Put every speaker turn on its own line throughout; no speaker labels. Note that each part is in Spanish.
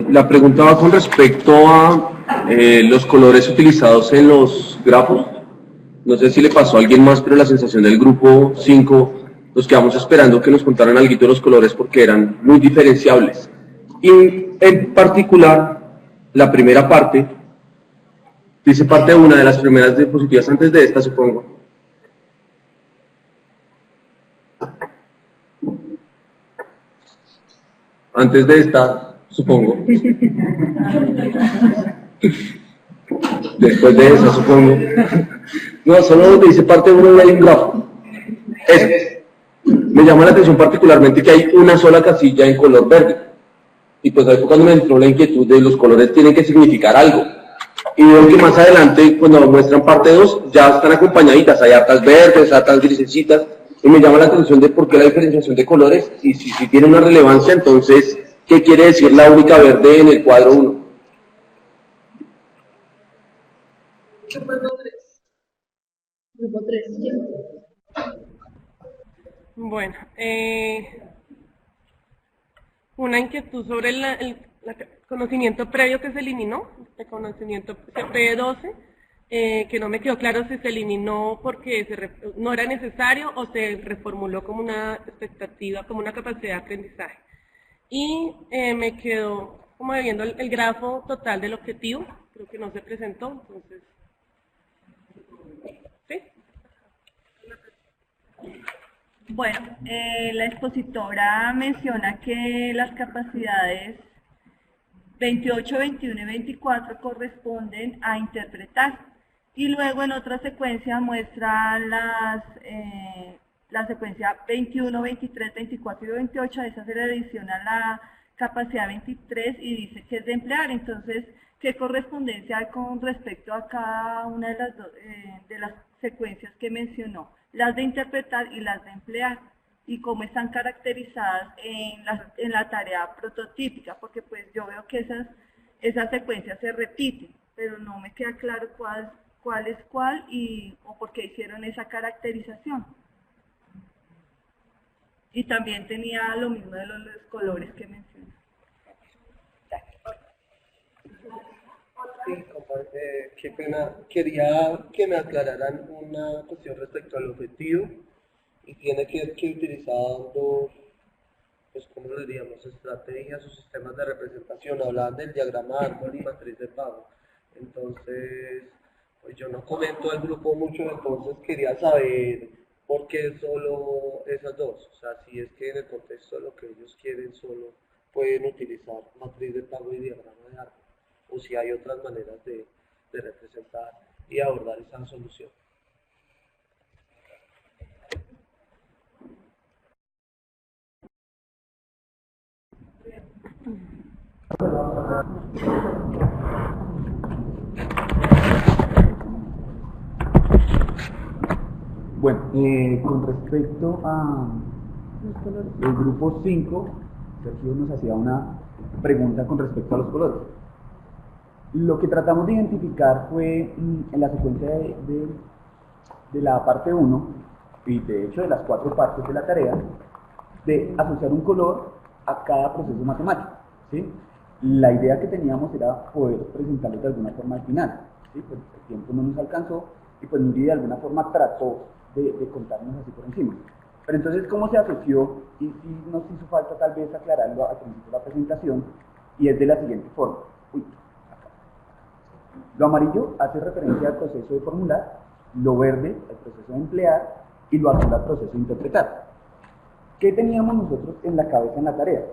La pregunta va con respecto a los colores utilizados en los grafos. No sé si le pasó a alguien más, pero la sensación del grupo 5, nos quedamos esperando que nos contaran algo de los colores porque eran muy diferenciables. Y en particular, la primera parte, dice parte de una de las primeras diapositivas antes de esta, supongo. Antes de esta, supongo. Después de esa, supongo. No, solo donde dice parte 1 y hay un grafo. Ese. Me llama la atención particularmente que hay una sola casilla en color verde. Y pues ahí fue cuando me entró la inquietud de los colores tienen que significar algo. Y veo que más adelante, cuando muestran parte 2, ya están acompañaditas. Hay hartas verdes, hartas grisecitas. Y me llama la atención de por qué la diferenciación de colores. Y si tiene una relevancia, entonces, ¿qué quiere decir la única verde en el cuadro 1?
Grupo 3.
Bueno, una inquietud sobre conocimiento previo que se eliminó, el conocimiento CP12, que no me quedó claro si se eliminó porque no era necesario o se reformuló como una expectativa, como una capacidad de aprendizaje. Y me quedó como viendo el grafo total del objetivo, creo que no se presentó, entonces, ¿sí?
Bueno, la expositora menciona que las capacidades 28, 21 y 24 corresponden a interpretar. Y luego en otra secuencia muestra la secuencia 21, 23, 24 y 28, a esa se le adiciona la capacidad 23 y dice que es de emplear. Entonces, ¿qué correspondencia hay con respecto a cada una de las secuencias que mencionó? Las de interpretar y las de emplear, y cómo están caracterizadas en la tarea prototípica, porque pues yo veo que esas secuencias se repiten, pero no me queda claro cuál es cuál o por qué hicieron esa caracterización. Y también tenía lo mismo de los colores que mencioné.
Sí, qué pena. Quería que me aclararan una cuestión respecto al objetivo y tiene que ver que utilizar dos, pues como lo diríamos, estrategias o sistemas de representación. Hablaban del diagrama de árbol y matriz de pago. Entonces, pues yo no comento al grupo mucho, entonces quería saber por qué solo esas dos. O sea, si es que en el contexto de lo que ellos quieren solo pueden utilizar matriz de pago y diagrama de árbol, o si hay otras maneras de representar y abordar esa solución.
Bueno, con respecto a el grupo 5, Sergio nos hacía una pregunta con respecto a los colores. Lo que tratamos de identificar fue en la secuencia de la parte 1, y de hecho de las 4 partes de la tarea, de asociar un color a cada proceso matemático, ¿sí? La idea que teníamos era poder presentarlo de alguna forma al final, ¿sí? Pues el tiempo no nos alcanzó y pues Nuri de alguna forma trató de contarnos así por encima. Pero entonces, ¿cómo se asoció? Y sí nos hizo falta tal vez aclararlo al principio de la presentación, y es de la siguiente forma. Lo amarillo hace referencia al proceso de formular, lo verde al proceso de emplear y lo azul al proceso de interpretar. ¿Qué teníamos nosotros en la cabeza en la tarea?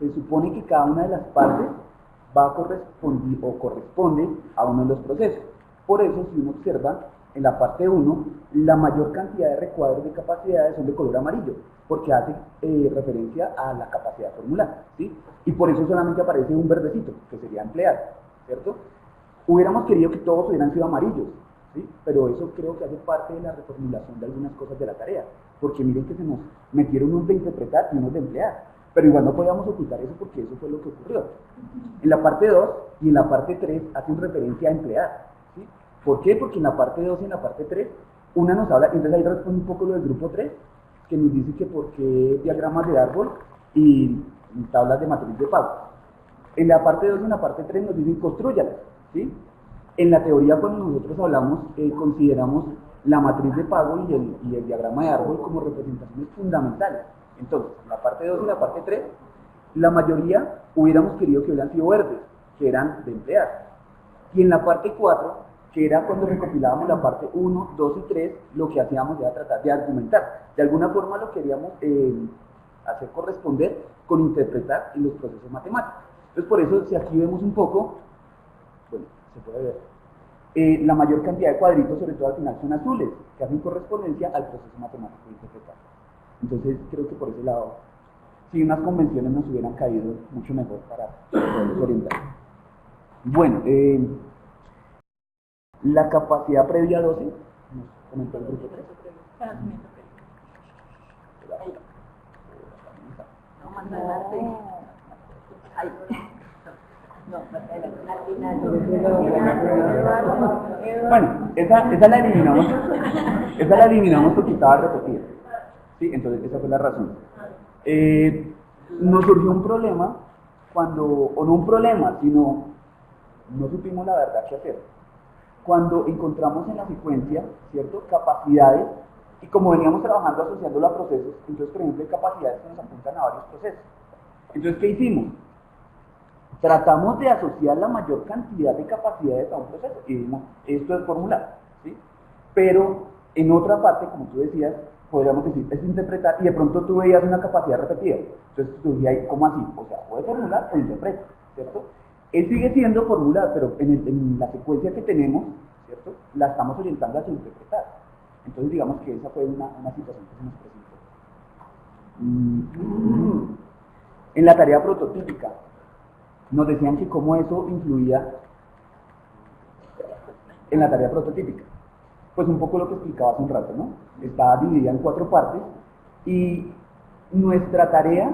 Se supone que cada una de las partes va a corresponder o corresponde a uno de los procesos. Por eso, si uno observa, en la parte 1, la mayor cantidad de recuadros de capacidades son de color amarillo, porque hace referencia a la capacidad de formular, ¿sí? Y por eso solamente aparece un verdecito, que sería emplear, ¿cierto? Hubiéramos querido que todos hubieran sido amarillos, ¿sí? Pero eso creo que hace parte de la reformulación de algunas cosas de la tarea, porque miren que se nos metieron unos de interpretar y unos de emplear, pero igual no podíamos ocultar eso porque eso fue lo que ocurrió. En la parte 2 y en la parte 3 hacen referencia a emplear, ¿sí? ¿Por qué? Porque en la parte 2 y en la parte 3 una nos habla, entonces ahí responde un poco lo del grupo 3, que nos dice que por qué diagramas de árbol y tablas de matriz de pago. En la parte 2 y en la parte 3 nos dicen construyalas, ¿sí? En la teoría, cuando nosotros hablamos, consideramos la matriz de pago y el diagrama de árbol como representaciones fundamentales. Entonces, en la parte 2 y la parte 3, la mayoría hubiéramos querido que hubieran sido verdes, que eran de emplear. Y en la parte 4, que era cuando recopilábamos la parte 1, 2 y 3, lo que hacíamos era tratar de argumentar. De alguna forma lo queríamos hacer corresponder con interpretar en los procesos matemáticos. Entonces, por eso, si aquí vemos un poco, bueno, se puede ver, la mayor cantidad de cuadritos, sobre todo al final, son azules, que hacen correspondencia al proceso matemático de interpretar. Entonces, creo que por ese lado, si unas convenciones nos hubieran caído mucho mejor para poderlos orientar. Bueno, la capacidad previa 12, nos comentó el grupo 3. Bueno, esa la eliminamos porque estaba repetida. ¿Sí? Entonces, esa fue la razón. Nos surgió un problema o no un problema, sino no supimos la verdad qué hacer. Cuando encontramos en la secuencia, ¿cierto?, capacidades, y como veníamos trabajando asociándolo a procesos, entonces, por ejemplo, hay capacidades que nos apuntan a varios procesos. Entonces, ¿qué hicimos? Tratamos de asociar la mayor cantidad de capacidades a un proceso, y dijimos, esto es formular, ¿sí? Pero, en otra parte, como tú decías, podríamos decir, es interpretar, y de pronto tú veías una capacidad repetida. Entonces, tú decías, ¿cómo así? O sea, puede formular o interpreta, ¿cierto? Él sigue siendo formular, pero en la secuencia que tenemos, ¿cierto?, la estamos orientando hacia interpretar. Entonces, digamos que esa fue una situación que se nos presentó. En la tarea prototípica, nos decían que cómo eso influía en la tarea prototípica. Pues un poco lo que explicaba hace un rato, ¿no? Está dividida en 4 partes y nuestra tarea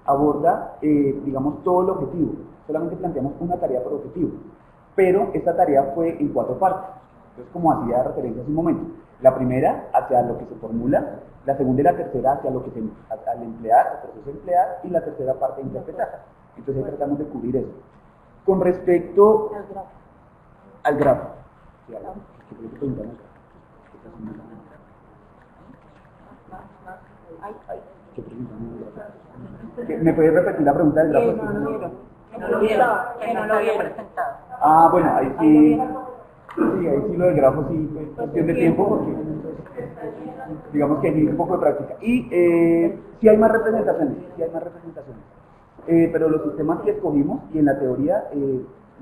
aborda, digamos, todo el objetivo. Solamente planteamos una tarea por objetivo, pero esta tarea fue en 4 partes. Entonces, como hacía referencia hace un momento, la primera hacia lo que se formula, la segunda y la tercera hacia lo que al emplear, el proceso de emplear, y la tercera parte de interpretar. Entonces ahí tratamos de cubrir eso. Con respecto al grafo. Sí, ¿me puedes repetir la pregunta del grafo?
Que no lo había presentado.
Ah, bueno, ahí sí. Sí, ahí sí lo del grafo sí fue cuestión de tiempo porque digamos que hay un poco de práctica. Y sí hay más representaciones, pero los sistemas que escogimos y en la teoría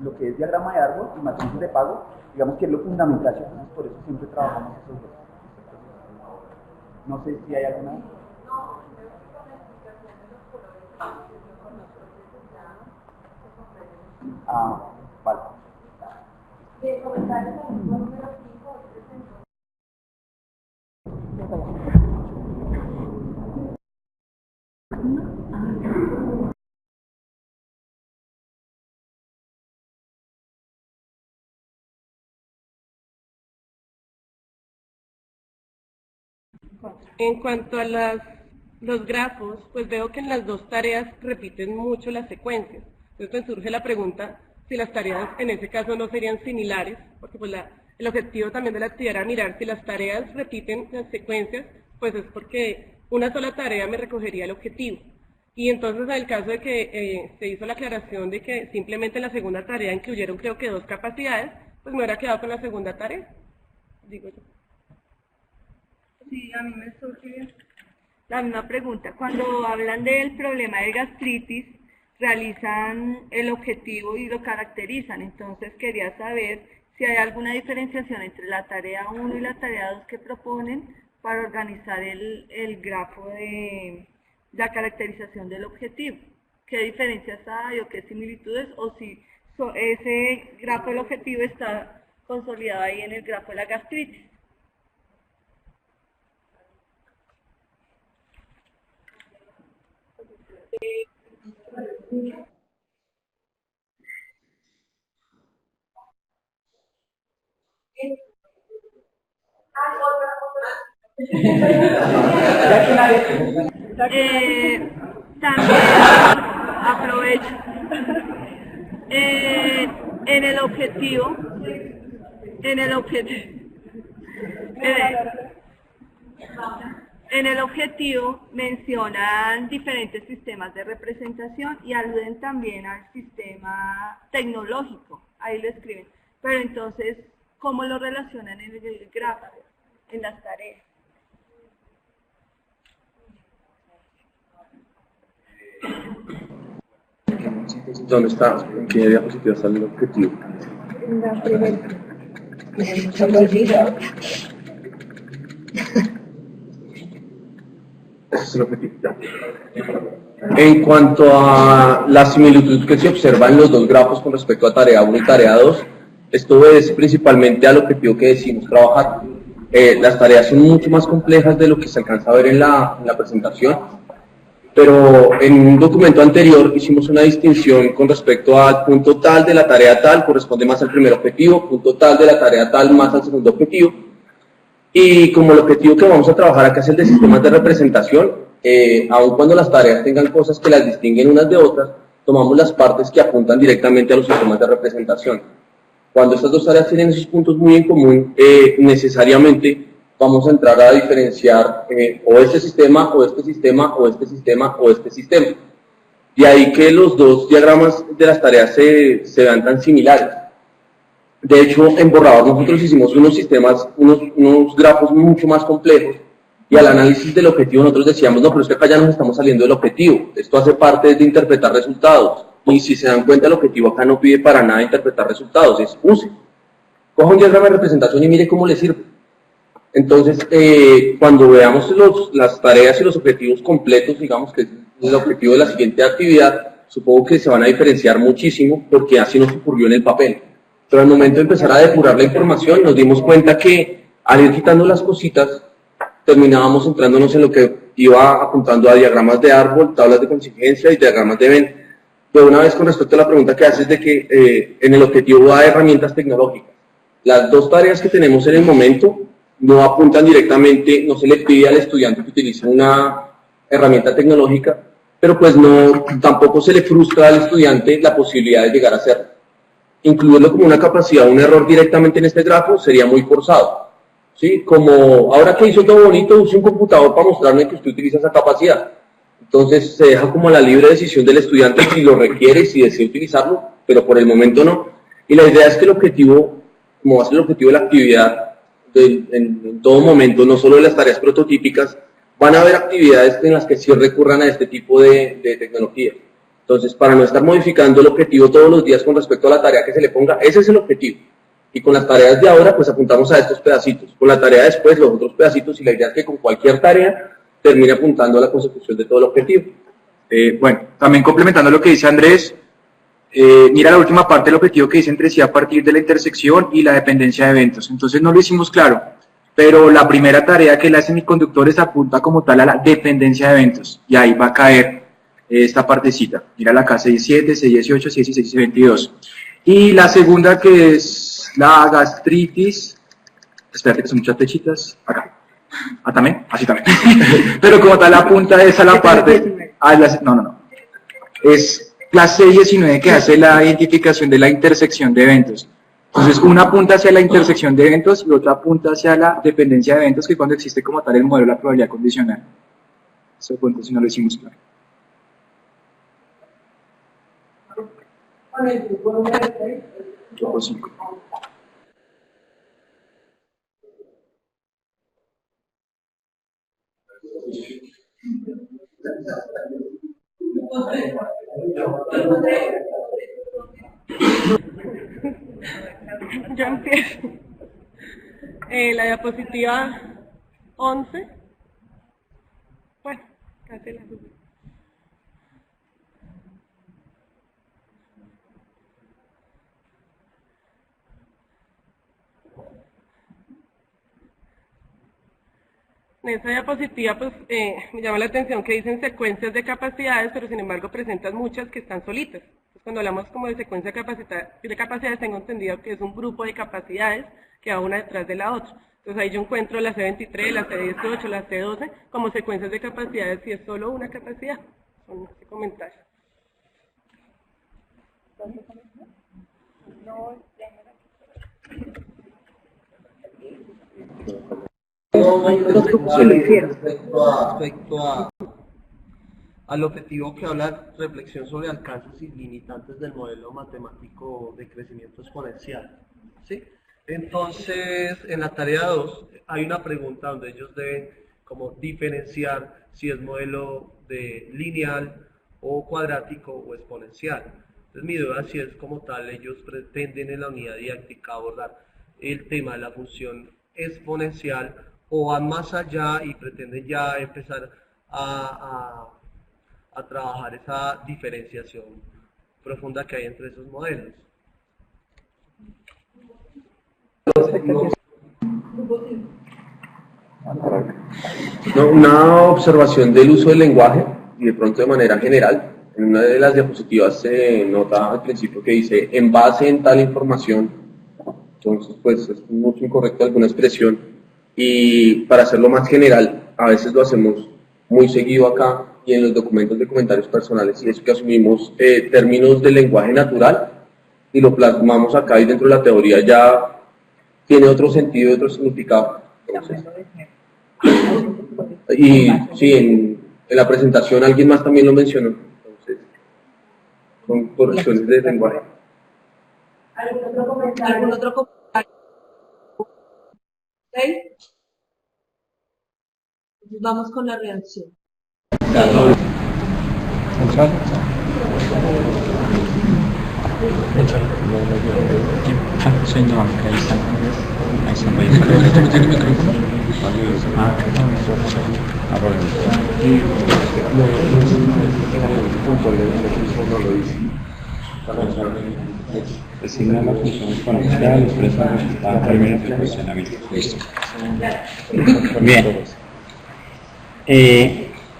lo que es diagrama de árbol y matrices de pago, digamos que es lo fundamental, entonces por eso siempre trabajamos esos dos. No sé si hay alguna. Ah, vale.
En cuanto a los grafos, pues veo que en las 2 tareas repiten mucho las secuencias. Entonces me surge la pregunta si las tareas en ese caso no serían similares, porque pues el objetivo también de la actividad era mirar si las tareas repiten las secuencias, pues es porque una sola tarea me recogería el objetivo. Y entonces en el caso de que se hizo la aclaración de que simplemente en la segunda tarea incluyeron creo que 2 capacidades, pues me hubiera quedado con la segunda tarea, digo yo.
Sí, a mí me surge la misma pregunta. Cuando hablan del problema de gastritis, realizan el objetivo y lo caracterizan. Entonces quería saber si hay alguna diferenciación entre la tarea 1 y la tarea 2 que proponen para organizar el grafo de la caracterización del objetivo. ¿Qué diferencias hay o qué similitudes? O si ese grafo del objetivo está consolidado ahí en el grafo de la gastritis. También aprovecho. En el objetivo, en el objetivo mencionan diferentes sistemas de representación y aluden también al sistema tecnológico, ahí lo escriben. Pero entonces, ¿cómo lo relacionan en el gráfico, en las tareas?
¿Dónde está? ¿En qué diapositiva está el objetivo?
La primera. Se me olvida.
Ese es el objetivo. Ya. En cuanto a la similitud que se observa en los dos grafos con respecto a tarea 1 y tarea 2, esto obedece principalmente al objetivo que decimos trabajar. Las tareas son mucho más complejas de lo que se alcanza a ver en la presentación, pero en un documento anterior hicimos una distinción con respecto al punto tal de la tarea tal, corresponde más al primer objetivo, punto tal de la tarea tal más al segundo objetivo, y como el objetivo que vamos a trabajar acá es el de sistemas de representación, aun cuando las tareas tengan cosas que las distinguen unas de otras, tomamos las partes que apuntan directamente a los sistemas de representación. Cuando estas dos tareas tienen esos puntos muy en común, necesariamente vamos a entrar a diferenciar o este sistema, o este sistema, o este sistema, o este sistema. De ahí que los dos diagramas de las tareas se vean tan similares. De hecho, en borrador nosotros hicimos unos sistemas, unos grafos mucho más complejos, y al análisis del objetivo nosotros decíamos, no, pero es que acá ya nos estamos saliendo del objetivo. Esto hace parte de interpretar resultados. Y si se dan cuenta, el objetivo acá no pide para nada interpretar resultados, es use. Coja un diagrama de representación y mire cómo le sirve. Entonces, cuando veamos las tareas y los objetivos completos, digamos que es el objetivo de la siguiente actividad, supongo que se van a diferenciar muchísimo, porque así nos ocurrió en el papel. Pero al momento de empezar a depurar la información, nos dimos cuenta que al ir quitando las cositas, terminábamos centrándonos en lo que iba apuntando a diagramas de árbol, tablas de contingencia y diagramas de Venn. Pero una vez con respecto a la pregunta que haces de que en el objetivo va de herramientas tecnológicas. Las dos tareas que tenemos en el momento no apuntan directamente, no se le pide al estudiante que utilice una herramienta tecnológica, pero pues no, tampoco se le frustra al estudiante la posibilidad de llegar a hacerlo. Incluirlo como una capacidad, un error directamente en este grafo sería muy forzado. ¿Sí? Como ahora que hizo todo bonito, use un computador para mostrarme que usted utiliza esa capacidad. Entonces se deja como la libre decisión del estudiante si lo requiere, si desea utilizarlo, pero por el momento no. Y la idea es que el objetivo, como va a ser el objetivo de la actividad, en todo momento, no solo de las tareas prototípicas, van a haber actividades en las que sí recurran a este tipo de tecnología. Entonces, para no estar modificando el objetivo todos los días con respecto a la tarea que se le ponga, ese es el objetivo. Y con las tareas de ahora, pues apuntamos a estos pedacitos. Con la tarea después, los otros pedacitos, y la idea es que con cualquier tarea termine apuntando a la consecución de todo el objetivo.
Bueno, también complementando lo que dice Andrés, mira la última parte del objetivo que dice entre sí a partir de la intersección y la dependencia de eventos. Entonces no lo hicimos claro, pero la primera tarea que la semiconductores apunta como tal a la dependencia de eventos, y ahí va a caer esta partecita. Mira la K67, C18, C16 y C22. Y la segunda, que es la gastritis, espérate que son muchas flechitas, acá. Ah, también, así también. Pero como tal apunta esa la parte, no. Es la C19 que hace la identificación de la intersección de eventos. Entonces, una apunta hacia la intersección de eventos y otra apunta hacia la dependencia de eventos, que cuando existe como tal el modelo de la probabilidad condicional. Eso punto si no lo hicimos claro. Ojo 5.
Yo empiezo. La diapositiva 11. Bueno, casi la subí. En esta diapositiva pues me llama la atención que dicen secuencias de capacidades, pero sin embargo presentan muchas que están solitas. Entonces, cuando hablamos como de secuencia de capacidades, tengo entendido que es un grupo de capacidades que va una detrás de la otra. Entonces ahí yo encuentro la C23, la C18, la C12 como secuencias de capacidades si es solo una capacidad. Son este comentario.
Respecto al objetivo que habla reflexión sobre alcances y limitantes del modelo matemático de crecimiento exponencial, ¿sí? Entonces, en la tarea 2 hay una pregunta donde ellos deben como diferenciar si es modelo de lineal o cuadrático o exponencial. Entonces mi duda si es como tal, ellos pretenden en la unidad didáctica abordar el tema de la función exponencial o van más allá y pretenden ya empezar a trabajar esa diferenciación profunda que hay entre esos modelos.
No, una observación del uso del lenguaje y de pronto de manera general. En una de las diapositivas se nota al principio que dice en base en tal información. Entonces pues es mucho incorrecta alguna expresión y para hacerlo más general a veces lo hacemos muy seguido acá y en los documentos de comentarios personales y es que asumimos términos del lenguaje natural y lo plasmamos acá y dentro de la teoría ya tiene otro sentido y otro significado. Entonces, y sí, en la presentación alguien más también lo mencionó. Entonces, son correcciones de lenguaje.
¿Algún otro comentario? ¿Sí? Entonces vamos con la reacción.
Designa la función exponencial, expresa el resultado términos de cuestionamiento. Listo. Bien.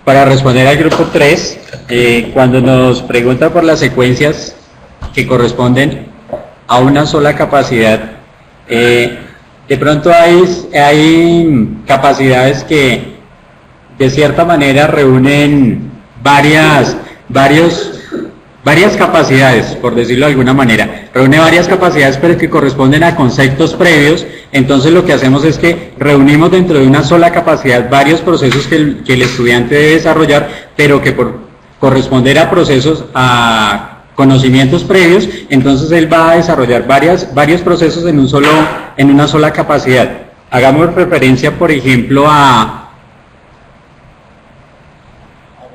Para responder al grupo 3, cuando nos pregunta por las secuencias que corresponden a una sola capacidad, de pronto hay capacidades que de cierta manera reúnen varias capacidades, por decirlo de alguna manera. Reúne varias capacidades pero que corresponden a conceptos previos. Entonces lo que hacemos es que reunimos dentro de una sola capacidad varios procesos que el estudiante debe desarrollar, pero que por corresponder a procesos, a conocimientos previos, entonces él va a desarrollar varios procesos en una sola capacidad. Hagamos referencia, por ejemplo, a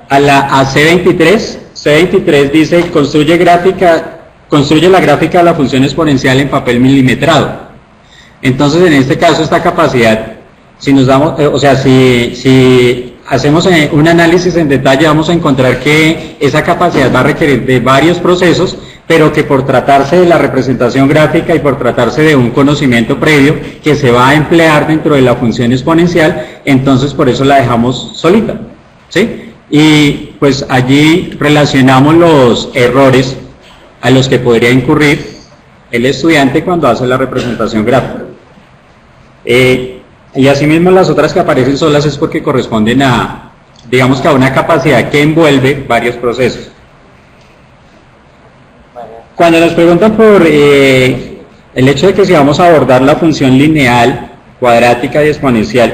C23. C23 dice, construye la gráfica de la función exponencial en papel milimetrado. Entonces, en este caso, esta capacidad, si hacemos un análisis en detalle, vamos a encontrar que esa capacidad va a requerir de varios procesos, pero que por tratarse de la representación gráfica y por tratarse de un conocimiento previo que se va a emplear dentro de la función exponencial, entonces por eso la dejamos solita, ¿sí? Y pues allí relacionamos los errores a los que podría incurrir el estudiante cuando hace la representación gráfica. Y asimismo las otras que aparecen solas es porque corresponden a, digamos que a una capacidad que envuelve varios procesos. Cuando nos preguntan por el hecho de que si vamos a abordar la función lineal, cuadrática y exponencial,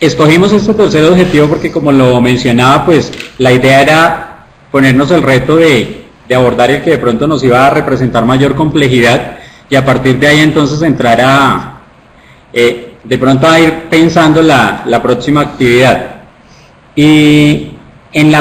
escogimos este tercer objetivo porque, como lo mencionaba, pues la idea era ponernos el reto de abordar el que de pronto nos iba a representar mayor complejidad y a partir de ahí entonces entrar de pronto a ir pensando la próxima actividad. Y en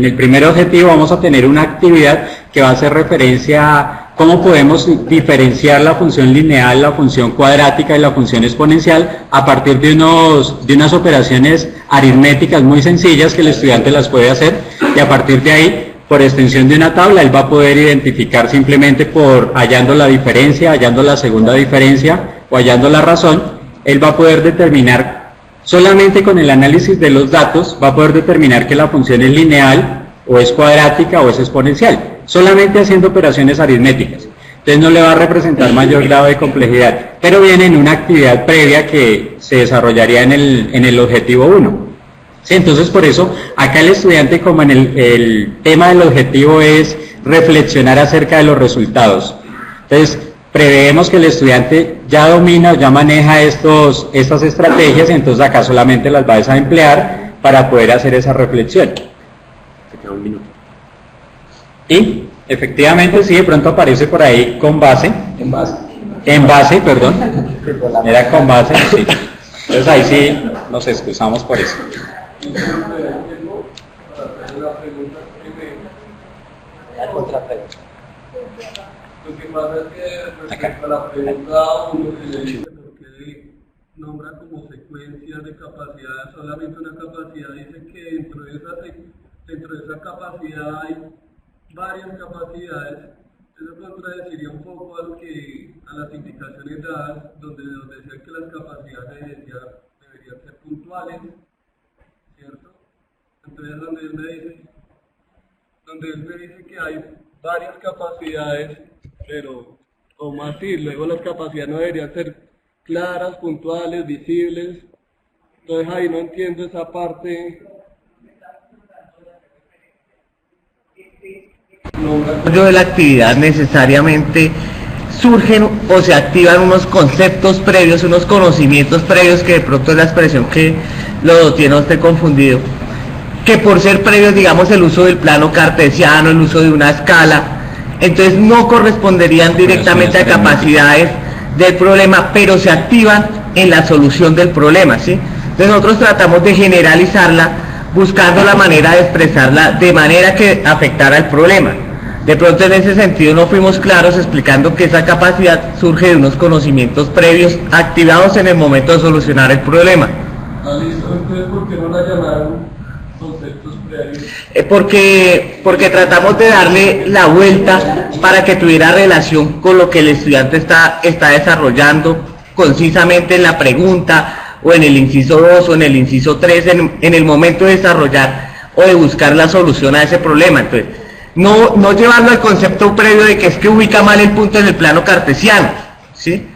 el primer objetivo vamos a tener una actividad que va a hacer referencia a cómo podemos diferenciar la función lineal, la función cuadrática y la función exponencial a partir de unas operaciones aritméticas muy sencillas que el estudiante las puede hacer, y a partir de ahí, por extensión de una tabla, él va a poder identificar simplemente hallando la diferencia, hallando la segunda diferencia o hallando la razón, él va a poder determinar, solamente con el análisis de los datos, va a poder determinar que la función es lineal o es cuadrática o es exponencial, solamente haciendo operaciones aritméticas. entonces no le va a representar mayor grado de complejidad, pero viene en una actividad previa que se desarrollaría en el objetivo 1. Sí, entonces por eso acá el estudiante, como en el tema del objetivo es reflexionar acerca de los resultados, entonces preveemos que el estudiante ya domina o ya maneja estas estrategias, y entonces acá solamente las vas a emplear para poder hacer esa reflexión. Se queda un minuto. Y efectivamente sí, de pronto aparece por ahí con base. En base, perdón. Era con base, sí. Entonces ahí sí nos excusamos por eso.
Lo que pasa es que respecto a la pregunta 1, que le dice por qué nombra como secuencia de capacidades solamente una capacidad, dice que dentro de esa capacidad hay varias capacidades. Eso contradeciría un poco a las indicaciones dadas, donde decía que las capacidades deberían ser puntuales, ¿cierto? Entonces donde él me dice que hay varias capacidades, pero como así, luego las capacidades no deberían ser claras, puntuales, visibles. Entonces ahí no entiendo esa parte.
De la actividad necesariamente surgen o se activan unos conceptos previos, unos conocimientos previos, que de pronto es la expresión que lo tiene usted confundido, que por ser previos, digamos, el uso del plano cartesiano, el uso de una escala, entonces no corresponderían directamente a capacidades del problema, pero se activan en la solución del problema, ¿sí? Entonces nosotros tratamos de generalizarla, buscando la manera de expresarla de manera que afectara el problema. De pronto en ese sentido no fuimos claros explicando que esa capacidad surge de unos conocimientos previos activados en el momento de solucionar el problema.
Listo, entonces ¿por qué no la llamaron conceptos previos?
Porque tratamos de darle la vuelta para que tuviera relación con lo que el estudiante está desarrollando concisamente en la pregunta, o en el inciso 2 o en el inciso 3, en el momento de desarrollar o de buscar la solución a ese problema. Entonces, no llevarlo al concepto previo de que es que ubica mal el punto en el plano cartesiano, ¿sí?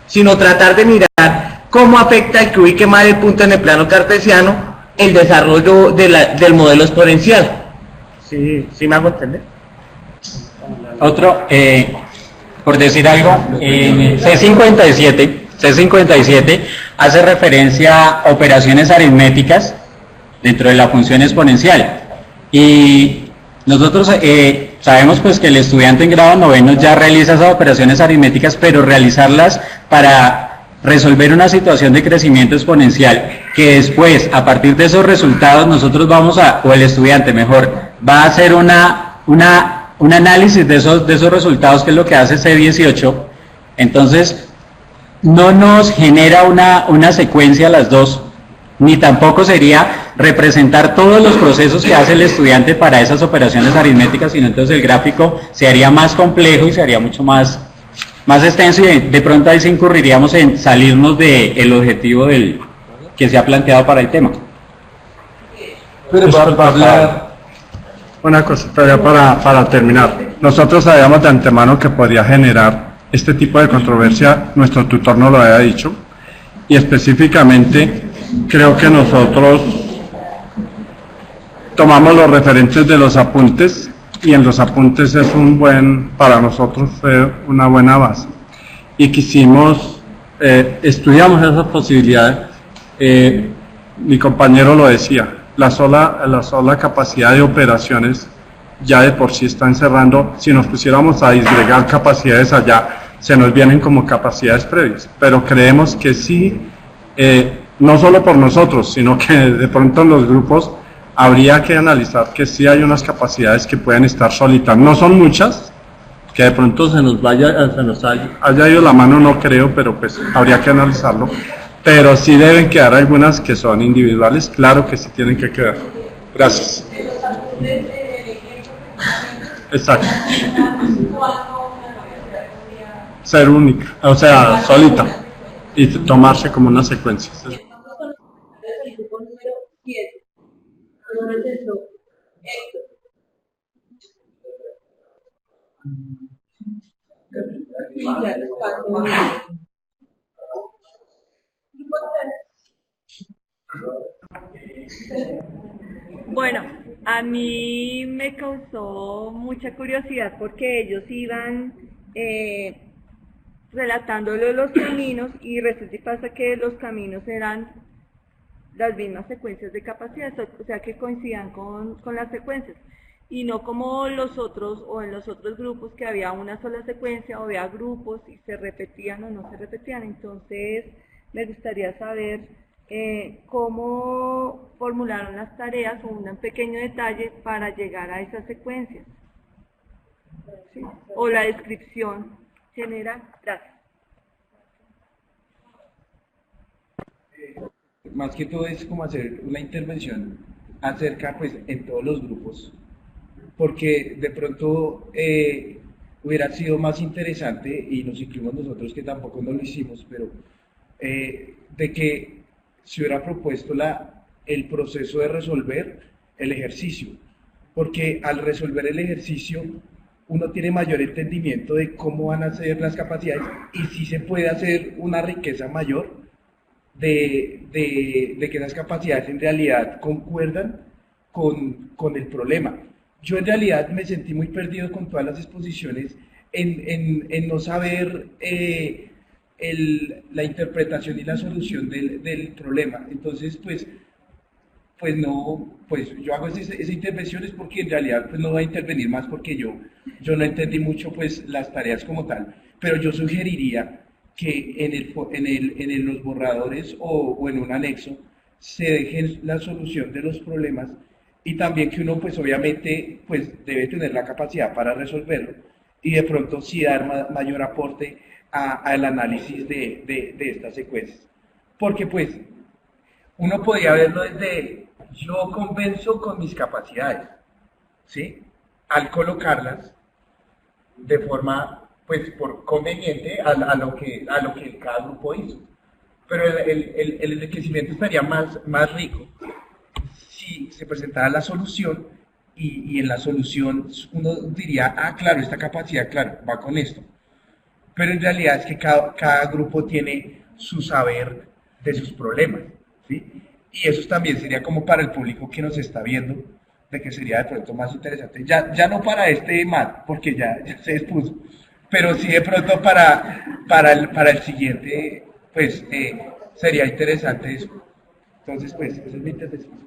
Sino tratar de mirar cómo afecta el que ubique mal el punto en el plano cartesiano el desarrollo del modelo exponencial. ¿Sí me hago entender?
Otro, por decir algo, C57 hace referencia a operaciones aritméticas dentro de la función exponencial, y nosotros sabemos pues que el estudiante en grado noveno ya realiza esas operaciones aritméticas, pero realizarlas para resolver una situación de crecimiento exponencial, que después, a partir de esos resultados, nosotros o el estudiante mejor, va a hacer un análisis de esos resultados, que es lo que hace C18. Entonces, no nos genera una secuencia las dos, ni tampoco sería representar todos los procesos que hace el estudiante para esas operaciones aritméticas, sino entonces el gráfico se haría más complejo y se haría mucho más extenso, y de pronto ahí se incurriríamos en salirnos del objetivo que se ha planteado para el tema.
Pero una cosita ya para terminar. Nosotros sabíamos de antemano que podría generar este tipo de controversia, nuestro tutor nos lo había dicho, y específicamente creo que nosotros tomamos los referentes de los apuntes, y en los apuntes para nosotros fue una buena base, y estudiamos esas posibilidades. Mi compañero lo decía, la sola capacidad de operaciones ya de por sí está encerrando. Si nos pusiéramos a disgregar capacidades allá, se nos vienen como capacidades previas, pero creemos que sí, no solo por nosotros, sino que de pronto en los grupos habría que analizar que sí hay unas capacidades que pueden estar solitas. No son muchas, que de pronto se nos haya ido la mano, no creo, pero pues habría que analizarlo. Pero sí deben quedar algunas que son individuales, claro que sí tienen que quedar. Gracias. Exacto. Ser única, o sea, solita, y tomarse como una secuencia.
Bueno, a mí me causó mucha curiosidad porque ellos iban relatándolo los caminos y resulta y pasa que los caminos eran las mismas secuencias de capacidad, o sea que coincidían con las secuencias y no como los otros o en los otros grupos que había una sola secuencia o había grupos y se repetían o no se repetían. Entonces me gustaría saber cómo formularon las tareas o un pequeño detalle para llegar a esas secuencias, ¿sí? O la descripción general. Gracias.
Más que todo es como hacer una intervención acerca, pues, en todos los grupos, porque de pronto hubiera sido más interesante, y nos incluimos nosotros que tampoco no lo hicimos, pero de que se hubiera propuesto el proceso de resolver el ejercicio, porque al resolver el ejercicio uno tiene mayor entendimiento de cómo van a ser las capacidades y si se puede hacer una riqueza mayor de que las capacidades en realidad concuerdan con el problema. Yo en realidad me sentí muy perdido con todas las exposiciones en no saber la interpretación y la solución del problema. Entonces, pues yo hago esa intervención es porque en realidad pues no voy a intervenir más porque yo no entendí mucho pues las tareas como tal, pero yo sugeriría que en los borradores o en un anexo se deje la solución de los problemas y también que uno pues obviamente pues debe tener la capacidad para resolverlo y de pronto sí dar mayor aporte al análisis de estas secuencias. Porque pues uno podría verlo desde yo convenzo con mis capacidades, ¿sí? Al colocarlas de forma pues por conveniente a lo que cada grupo hizo. Pero el enriquecimiento estaría más rico si se presentara la solución y en la solución uno diría, claro, esta capacidad, claro, va con esto. Pero en realidad es que cada grupo tiene su saber de sus problemas, ¿sí? Y eso también sería como para el público que nos está viendo, de que sería de pronto más interesante. Ya no para este MAT, porque ya se expuso, pero sí de pronto para el siguiente, pues sería interesante eso. Entonces, pues, esa es mi intervención.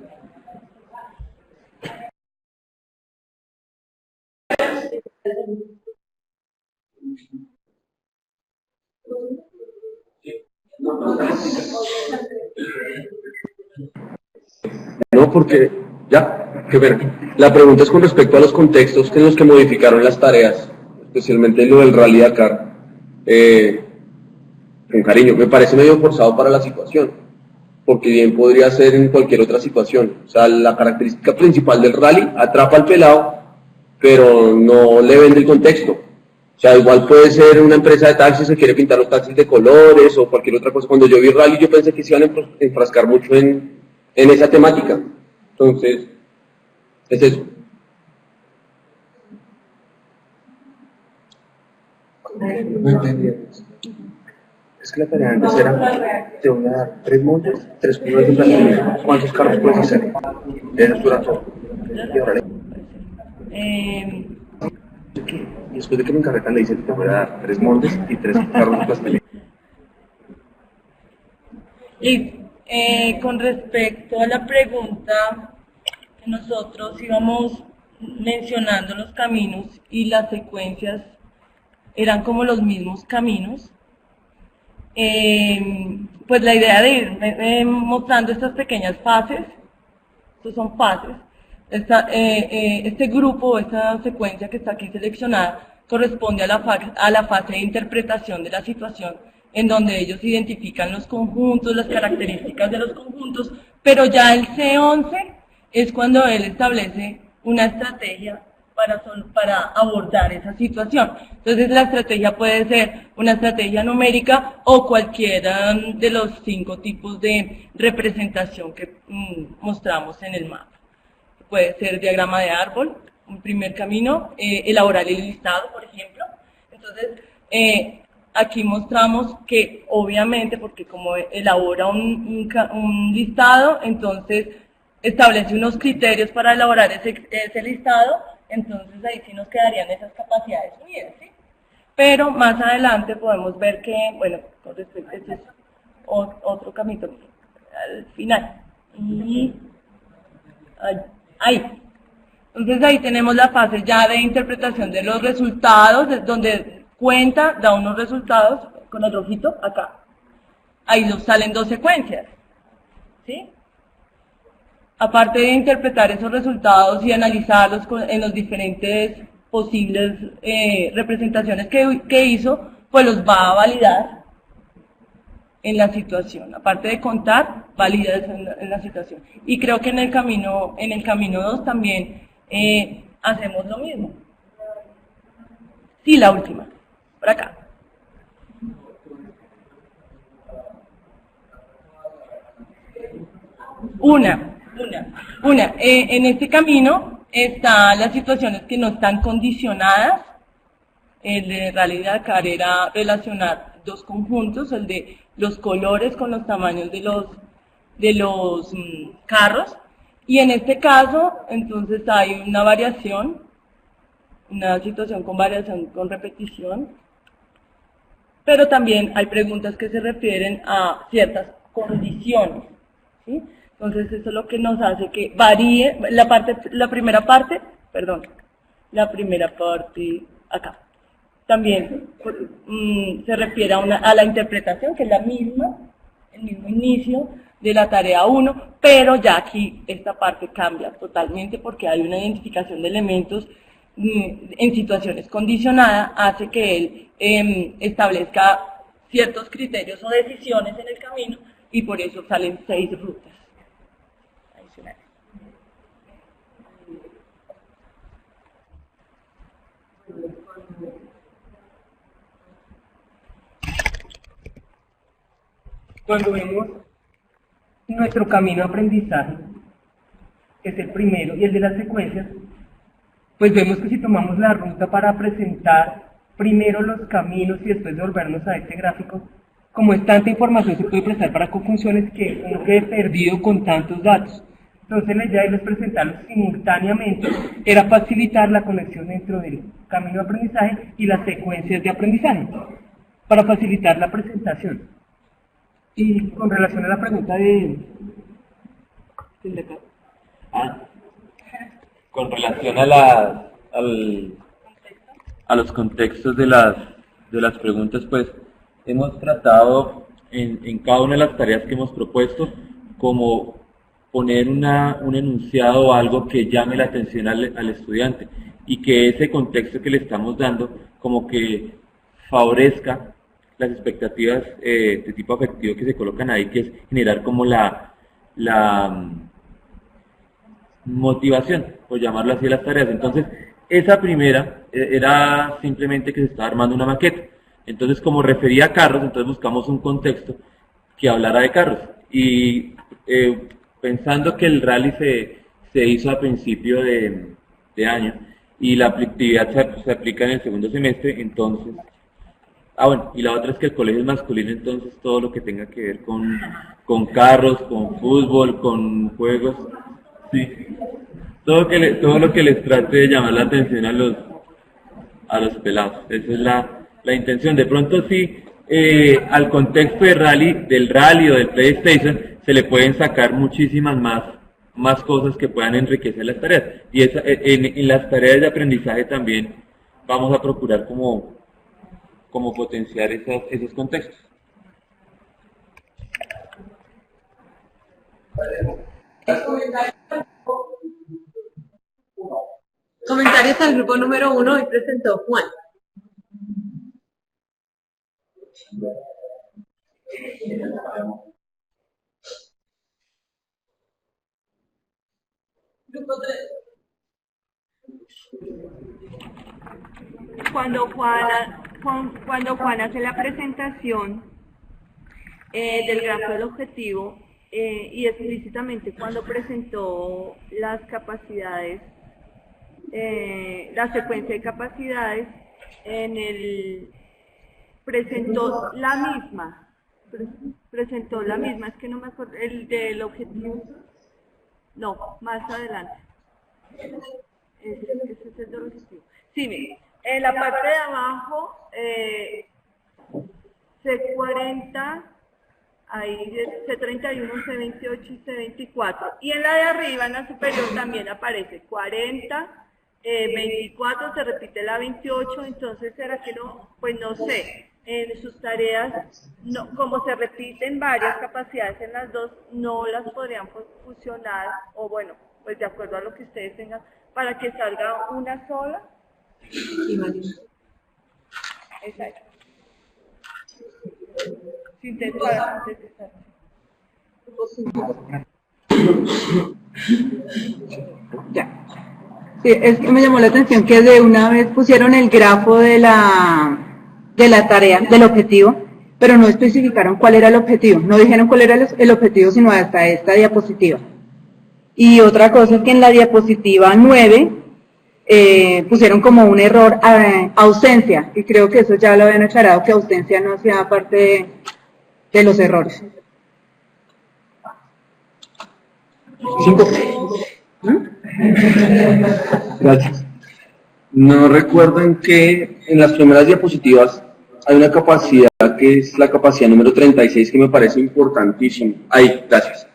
No, porque ya, que ver, la pregunta es con respecto a los contextos en los que modificaron las tareas, especialmente lo del Rally Dakar. Con cariño, me parece medio forzado para la situación, porque bien podría ser en cualquier otra situación. O sea, la característica principal del rally atrapa al pelado, pero no le vende el contexto. O sea, igual puede ser una empresa de taxis que quiere pintar los taxis de colores o cualquier otra cosa. Cuando yo vi rally yo pensé que se iban a enfrascar mucho en esa temática. Entonces, es eso. No entendí. Es que la tarea antes era, te voy a dar 3 montes, 3 curvas de plataforma. ¿Cuántos carros puedes hacer? Eso dura todo. Y ahora y después de que me encarretan le dicen que te voy a dar 3 montes y 3 carros de plastilina.
Y con respecto a la pregunta que nosotros íbamos mencionando los caminos y las secuencias eran como los mismos caminos, pues la idea de ir mostrando estas pequeñas fases, estos son fases, este grupo, esta secuencia que está aquí seleccionada, corresponde a la fase de interpretación de la situación, en donde ellos identifican los conjuntos, las características de los conjuntos, pero ya el C11 es cuando él establece una estrategia para abordar esa situación. Entonces la estrategia puede ser una estrategia numérica o cualquiera de los 5 tipos de representación que mostramos en el mapa. Puede ser diagrama de árbol, un primer camino, elaborar el listado, por ejemplo. Entonces,
Aquí mostramos que obviamente, porque como elabora un listado, entonces establece unos criterios para elaborar ese listado, entonces ahí sí nos quedarían esas capacidades unidas, ¿sí? Pero más adelante podemos ver que, bueno, con respecto a este es otro camino al final. Y ahí. Entonces ahí tenemos la fase ya de interpretación de los resultados, donde cuenta, da unos resultados, con el rojito, acá. Ahí nos salen 2 secuencias, ¿sí? Aparte de interpretar esos resultados y analizarlos en los diferentes posibles representaciones que hizo, pues los va a validar en la situación. Aparte de contar, valida en la situación. Y creo que en el camino 2 también hacemos lo mismo. Sí, la última, por acá. En este camino están las situaciones que no están condicionadas. El de Rally Dakar era relacionar 2 conjuntos, el de los colores con los tamaños de los carros. Y en este caso, entonces hay una variación, una situación con variación, con repetición. Pero también hay preguntas que se refieren a ciertas condiciones, ¿sí? Entonces eso es lo que nos hace que varíe la primera parte acá. También se refiere a la interpretación, que es el mismo inicio de la tarea 1, pero ya aquí esta parte cambia totalmente porque hay una identificación de elementos en situaciones condicionadas, hace que él establezca ciertos criterios o decisiones en el camino y por eso salen 6 rutas adicionales. Cuando vemos nuestro camino de aprendizaje, que es el primero, y el de las secuencias, pues vemos que si tomamos la ruta para presentar primero los caminos y después volvernos a este gráfico, como es tanta información se puede prestar para confusiones que uno quede perdido con tantos datos. Entonces la idea de presentarlos simultáneamente era facilitar la conexión dentro del camino de aprendizaje y las secuencias de aprendizaje, para facilitar la presentación. Y con relación a la pregunta
con relación a los contextos de las preguntas, pues hemos tratado en cada una de las tareas que hemos propuesto como poner un enunciado o algo que llame la atención al estudiante y que ese contexto que le estamos dando como que favorezca las expectativas de tipo afectivo que se colocan ahí, que es generar como la motivación, por llamarlo así, de las tareas. Entonces, esa primera era simplemente que se estaba armando una maqueta. Entonces, como refería a carros, entonces buscamos un contexto que hablara de carros. Y pensando que el rally se hizo a principio de año y la actividad se aplica en el segundo semestre, entonces... bueno, y la otra es que el colegio es masculino, entonces todo lo que tenga que ver con carros, con fútbol, con juegos, sí, todo lo que les trate de llamar la atención a los pelados. Esa es la intención. De pronto sí, al contexto del rally o del PlayStation se le pueden sacar muchísimas más cosas que puedan enriquecer las tareas. Y en las tareas de aprendizaje también vamos a procurar como potenciar esos contextos.
Comentarios al grupo número 1, hoy presentó Juan. Grupo 3.
Cuando Juan hace la presentación del grafo del objetivo y explícitamente cuando presentó las capacidades, la secuencia de capacidades en presentó la misma. Presentó la misma, es que no me acuerdo, el del objetivo. No, más adelante. Ese es el del objetivo. Sí, mire, en la parte de abajo, C40, ahí C31, C28 y C24. Y en la de arriba, en la superior, también aparece 40, 24, se repite la 28, entonces será que no, pues no sé, en sus tareas, no, como se repiten varias capacidades en las dos, no las podrían fusionar, o bueno, pues de acuerdo a lo que ustedes tengan, para que salga una sola. Exacto. Sintetizar.
Ya. Sí, es que me llamó la atención que de una vez pusieron el grafo de la tarea, del objetivo, pero no especificaron cuál era el objetivo, no dijeron cuál era el objetivo sino hasta esta diapositiva. Y otra cosa es que en la diapositiva 9 pusieron como un error ausencia, y creo que eso ya lo habían aclarado, que ausencia no sea parte de los errores.
5. Gracias. No recuerdo en qué, en las primeras diapositivas hay una capacidad que es la capacidad número 36 que me parece importantísima. Ahí, gracias.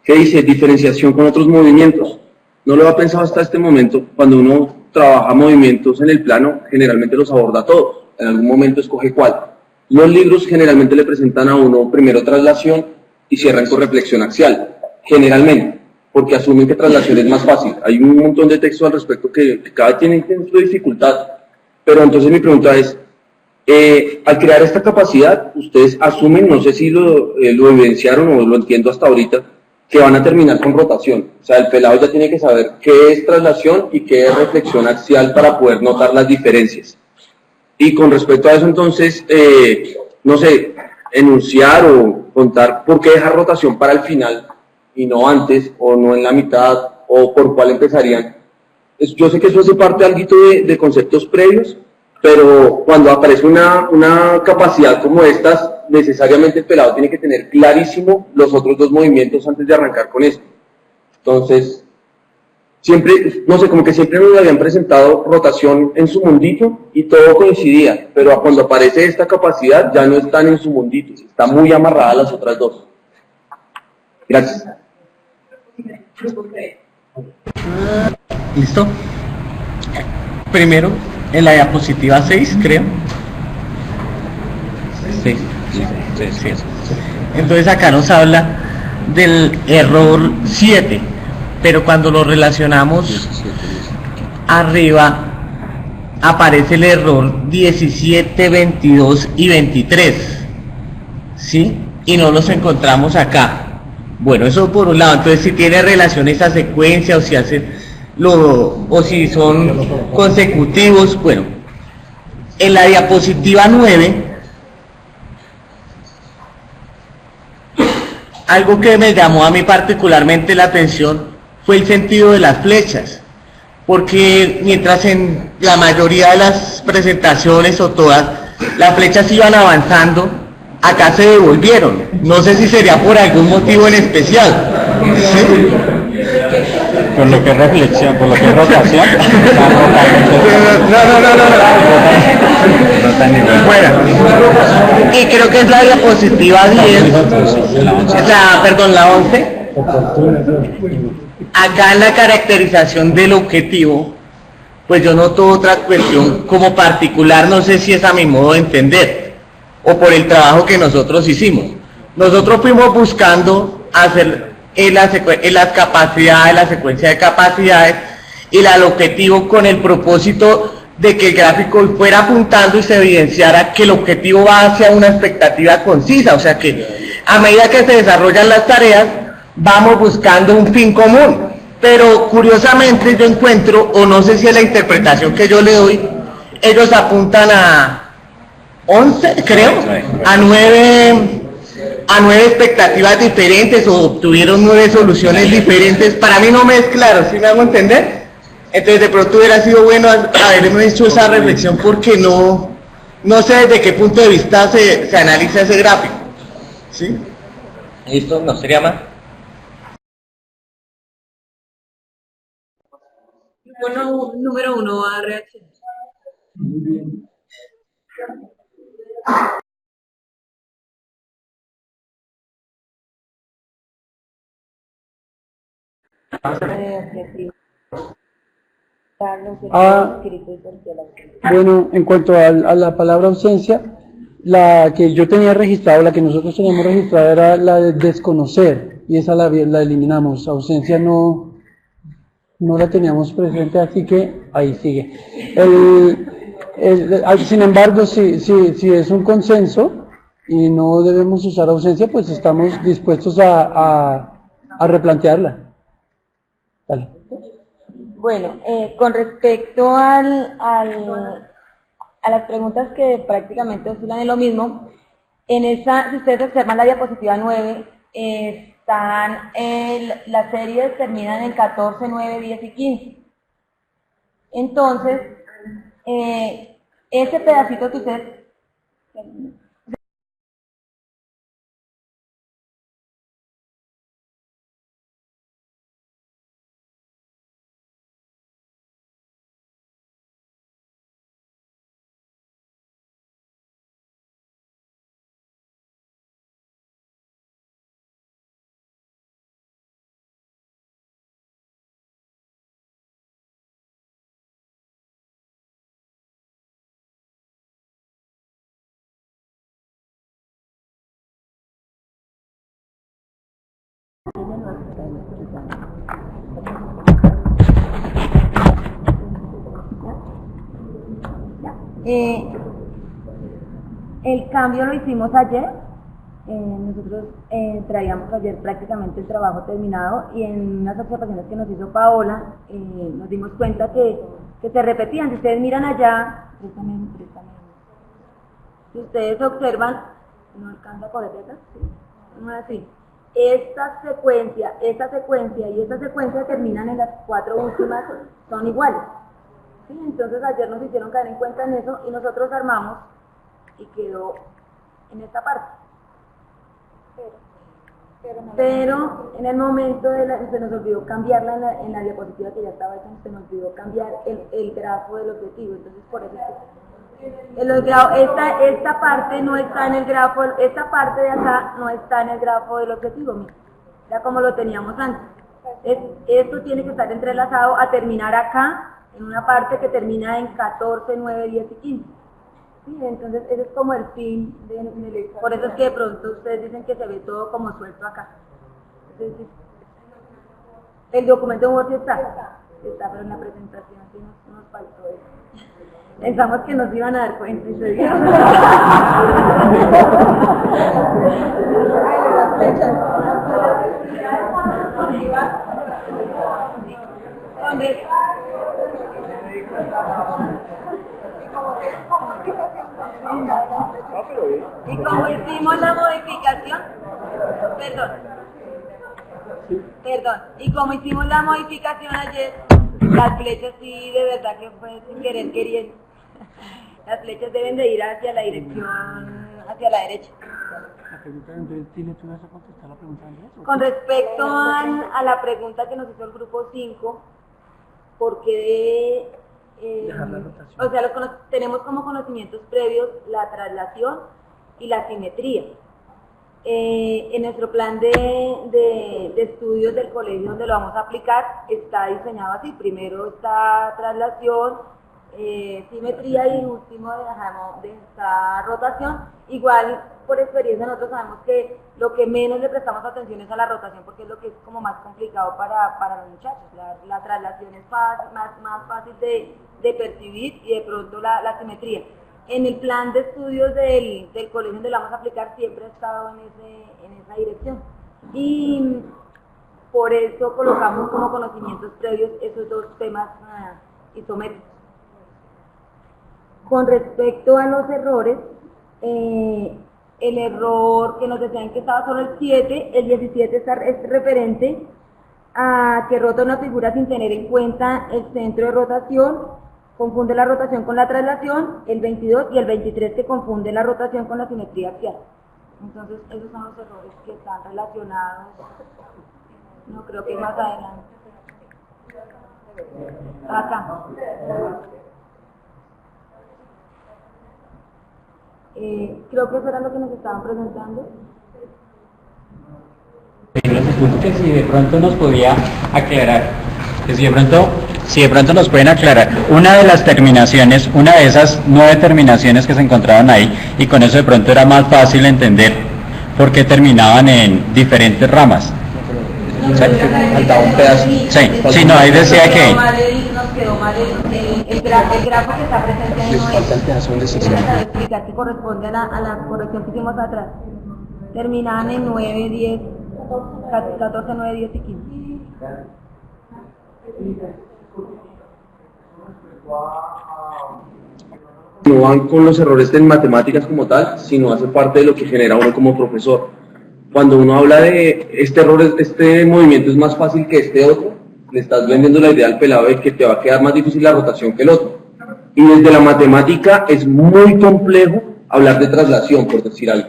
¿Qué dice? Diferenciación con otros movimientos. No lo había pensado hasta este momento. Cuando uno trabaja movimientos en el plano, generalmente los aborda todos. En algún momento escoge cuál. Los libros generalmente le presentan a uno primero traslación y cierran con reflexión axial. Generalmente, porque asumen que traslación es más fácil. Hay un montón de textos al respecto que cada quien tiene su dificultad. Pero entonces mi pregunta es, al crear esta capacidad, ustedes asumen, no sé si lo evidenciaron o lo entiendo hasta ahorita, que van a terminar con rotación. O sea, el pelado ya tiene que saber qué es traslación y qué es reflexión axial para poder notar las diferencias. Y con respecto a eso, entonces, no sé, enunciar o contar por qué dejar rotación para el final y no antes, o no en la mitad, o por cuál empezarían. Yo sé que eso hace parte de algo de conceptos previos, pero cuando aparece una capacidad como estas, necesariamente el pelado tiene que tener clarísimo los otros dos movimientos antes de arrancar con esto. Entonces, siempre, no sé, como que siempre nos habían presentado rotación en su mundito y todo coincidía, pero cuando aparece esta capacidad ya no están en su mundito, está muy amarrada a las otras dos. Gracias.
¿Listo? Primero, en la diapositiva 6, creo. 6. Sí. Entonces acá nos habla del error 7, pero cuando lo relacionamos arriba aparece el error 17, 22 y 23, ¿sí? Y no los encontramos acá. Bueno, eso por un lado. Entonces, si tiene relación esa secuencia o si hace o si son consecutivos. Bueno, en la diapositiva 9, algo que me llamó a mí particularmente la atención fue el sentido de las flechas, porque mientras en la mayoría de las presentaciones o todas, las flechas iban avanzando, acá se devolvieron. No sé si sería por algún motivo en especial. ¿Sí?
Por lo que es reflexión, por lo que es rotación.
Bueno, y creo que es la diapositiva 10, la 11. Acá en la caracterización del objetivo, pues yo noto otra cuestión como particular, no sé si es a mi modo de entender, o por el trabajo que nosotros hicimos. Nosotros fuimos buscando hacer las capacidades, la secuencia de capacidades y el objetivo con el propósito de que el gráfico fuera apuntando y se evidenciara que el objetivo va hacia una expectativa concisa, o sea que a medida que se desarrollan las tareas vamos buscando un fin común. Pero curiosamente yo encuentro, o no sé si es la interpretación que yo le doy, ellos apuntan a 11, creo, a 9 expectativas diferentes, o obtuvieron 9 soluciones diferentes. Para mí no me es claro, ¿sí me hago entender? Entonces de pronto hubiera sido bueno haberme hecho esa reflexión, porque no no sé desde qué punto de vista se analiza ese gráfico. ¿Sí? ¿Listo? ¿No sería más?
Bueno, número 1 va a reaccionar.
Bueno, en cuanto a la palabra ausencia, la que yo tenía registrado, la que nosotros teníamos registrada era la de desconocer, y esa la eliminamos. Ausencia no la teníamos presente, así que ahí sigue. Sin embargo, si es un consenso y no debemos usar ausencia, pues estamos dispuestos a replantearla. Vale.
Bueno, con respecto a las preguntas que prácticamente oscilan en lo mismo, en esa, si ustedes observan la diapositiva 9, las series terminan en 14, 9, 10 y 15. Entonces, ese pedacito que ustedes... El cambio lo hicimos ayer. Nosotros traíamos ayer prácticamente el trabajo terminado y en unas observaciones que nos hizo Paola nos dimos cuenta que se repetían. Si ustedes miran allá, si ustedes observan, no alcanza a poder ver, ¿sí? No es así. Esta secuencia y esta secuencia terminan en las 4 últimas, son iguales. ¿Sí? Entonces ayer nos hicieron caer en cuenta en eso y nosotros armamos y quedó en esta parte. Pero en el momento se nos olvidó cambiarla en la diapositiva que ya estaba hecha, se nos olvidó cambiar el grafo del objetivo. Entonces por eso esta parte no está en el grafo, esta parte de acá no está en el grafo del objetivo, mira, ya como lo teníamos antes. Esto tiene que estar entrelazado a terminar acá, en una parte que termina en 14, 9, 10 y 15. ¿Sí? Entonces ese es como el fin, por eso es que de pronto ustedes dicen que se ve todo como suelto acá. Entonces, el documento de Word sí está, pero en la presentación sí nos faltó eso. Pensamos que nos iban a dar cuenta y se dieron. Y como hicimos la modificación, y como hicimos la modificación ayer, las flechas sí de verdad que fue sin querer queriendo. Las flechas deben de ir hacia la dirección, hacia la derecha. Con respecto a la pregunta que nos hizo el grupo 5, ¿por qué o sea, tenemos como conocimientos previos la traslación y la simetría? En nuestro plan de estudios del colegio donde lo vamos a aplicar está diseñado así: primero está traslación, simetría y último dejamos de esta rotación. Igual por experiencia nosotros sabemos que lo que menos le prestamos atención es a la rotación porque es lo que es como más complicado para los muchachos. La traslación es más fácil de percibir y de pronto la simetría. En el plan de estudios del colegio donde lo vamos a aplicar siempre ha estado en esa dirección. Y por eso colocamos como conocimientos previos esos dos temas isométricos. Con respecto a los errores, el error que nos decían que estaba solo el 7, el 17 es referente a que rota una figura sin tener en cuenta el centro de rotación confunde la rotación con la traslación, el 22 y el 23 que confunde la rotación con la simetría axial. Entonces, esos son los errores que están relacionados. No creo que más adelante. Acá. Creo que eso era lo que nos estaban presentando.
Que si de pronto nos podía aclarar, que si de pronto nos pueden aclarar una de las terminaciones, una de esas 9 terminaciones que se encontraban ahí, y con eso de pronto era más fácil entender por qué terminaban en diferentes ramas.
Faltaba un pedazo.
Sí, no, ahí decía que
Nos quedó mal el grafo que está presente ahí.
Falta el pedazo de sección.
Explicar que corresponde a la corrección que hicimos atrás. Terminaban en 9, 10, 14, 9, 10 y 15.
No van con los errores en matemáticas como tal, sino hace parte de lo que genera uno como profesor. Cuando uno habla de este error, este movimiento es más fácil que este otro, le estás vendiendo la idea al pelado de que te va a quedar más difícil la rotación que el otro. Y desde la matemática es muy complejo hablar de traslación, por decir algo.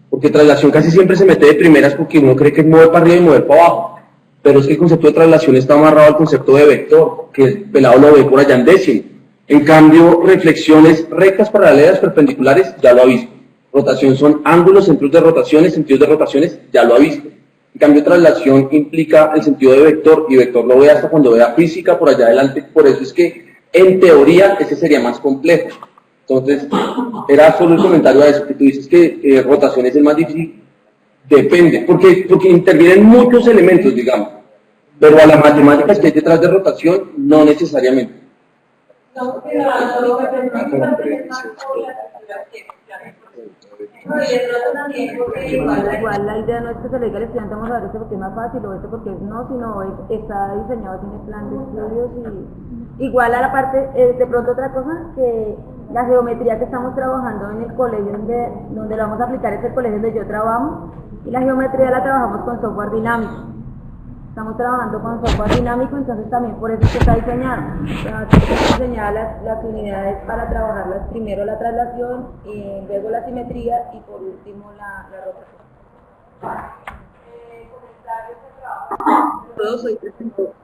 Porque traslación casi siempre se mete de primeras porque uno cree que es mover para arriba y mover para abajo. Pero es que el concepto de traslación está amarrado al concepto de vector, que el pelado lo ve por allá en décimo. En cambio, reflexiones rectas, paralelas, perpendiculares, ya lo ha visto. Rotación son ángulos, centros de rotaciones, sentidos de rotaciones, ya lo ha visto. En cambio, traslación implica el sentido de vector, y vector lo ve hasta cuando vea física por allá adelante. Por eso es que, en teoría, ese sería más complejo. Entonces, era solo el comentario a eso, que tú dices que rotación es el más difícil. Depende, porque intervienen muchos elementos, digamos. Pero a las matemáticas que hay detrás de rotación, no necesariamente.
Igual la idea no es que se le diga al estudiante vamos a ver este porque es más fácil o este porque no, sino está diseñado, tiene plan de estudios y igual a la parte, de pronto otra cosa, que la geometría que estamos trabajando en el colegio donde lo vamos a aplicar es el colegio donde yo trabajo, y la geometría la trabajamos con software dinámico. Estamos trabajando con software dinámico, entonces también por eso es que está diseñado. Está diseñada las unidades para trabajarlas, primero la traslación, luego la simetría y por último la rotación. Comentarios de trabajo. Todos soy presentador.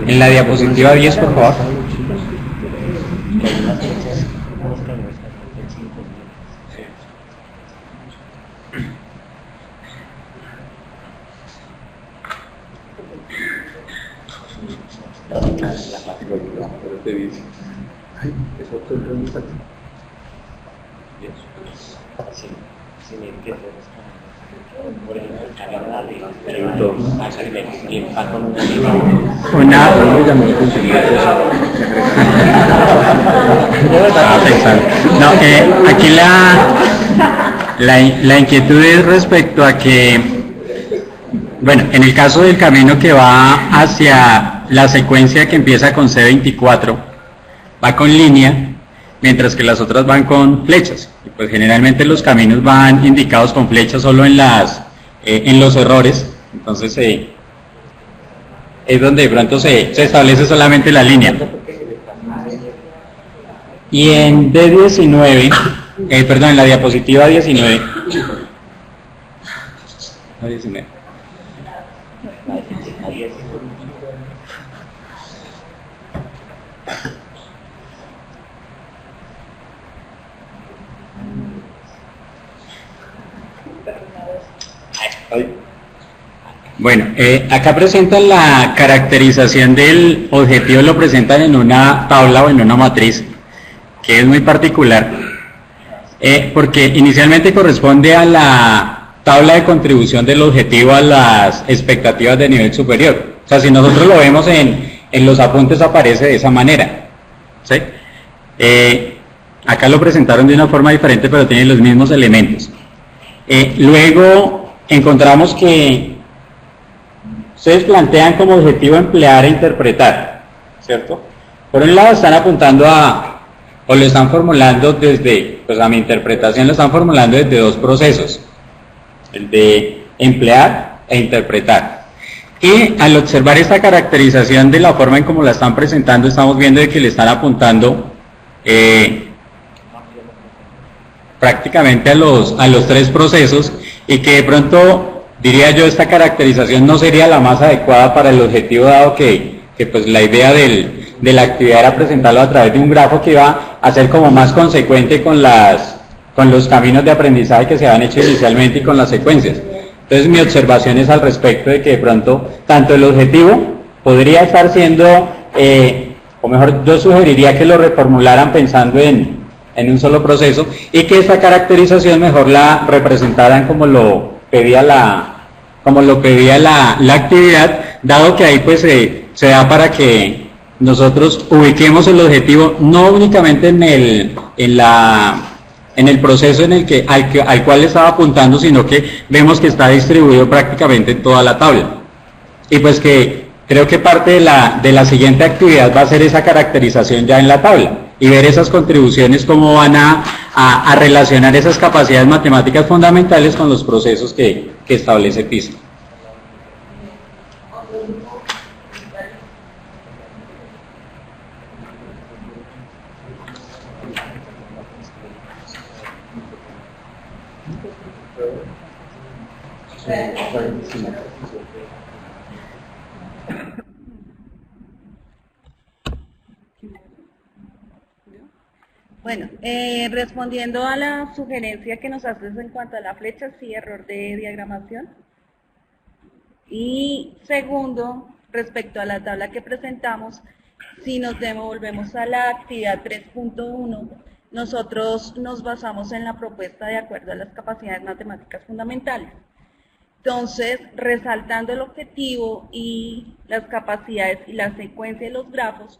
En la diapositiva 10, por favor. Aquí la inquietud es respecto a que, bueno, en el caso del camino que va hacia la secuencia que empieza con C24, va con línea, mientras que las otras van con flechas. Y pues generalmente los caminos van indicados con flechas solo en los errores, entonces es donde de pronto se establece solamente la línea. Y en D19, perdón, en la diapositiva 19, bueno, acá presentan la caracterización del objetivo, lo presentan en una tabla o en una matriz, que es muy particular. Porque inicialmente corresponde a la tabla de contribución del objetivo a las expectativas de nivel superior. O sea, si nosotros lo vemos en los apuntes aparece de esa manera, ¿sí? Acá lo presentaron de una forma diferente, pero tiene los mismos elementos. Luego encontramos que ustedes plantean como objetivo emplear e interpretar, ¿cierto? Por un lado están apuntando o lo están formulando desde, pues a mi interpretación lo están formulando desde dos procesos, el de emplear e interpretar. Y al observar esta caracterización de la forma en cómo la están presentando, estamos viendo de que le están apuntando prácticamente a los tres procesos, y que de pronto, diría yo, esta caracterización no sería la más adecuada para el objetivo dado que pues la idea de la actividad era presentarlo a través de un grafo que iba a ser como más consecuente con los caminos de aprendizaje que se habían hecho inicialmente y con las secuencias. Entonces mi observación es al respecto de que de pronto tanto el objetivo podría estar siendo, o mejor yo sugeriría que lo reformularan pensando en un solo proceso, y que esta caracterización mejor la representaran como lo pedía la actividad, dado que ahí pues se da para que nosotros ubiquemos el objetivo no únicamente en el proceso al cual estaba apuntando, sino que vemos que está distribuido prácticamente en toda la tabla. Y pues que creo que parte de la siguiente actividad va a ser esa caracterización ya en la tabla, y ver esas contribuciones, cómo van a relacionar esas capacidades matemáticas fundamentales con los procesos que establece PISA.
Bueno, respondiendo a la sugerencia que nos haces en cuanto a la flecha, sí, error de diagramación. Y segundo, respecto a la tabla que presentamos, si nos devolvemos a la actividad 3.1, nosotros nos basamos en la propuesta de acuerdo a las capacidades matemáticas fundamentales. Entonces, resaltando el objetivo y las capacidades y la secuencia de los grafos,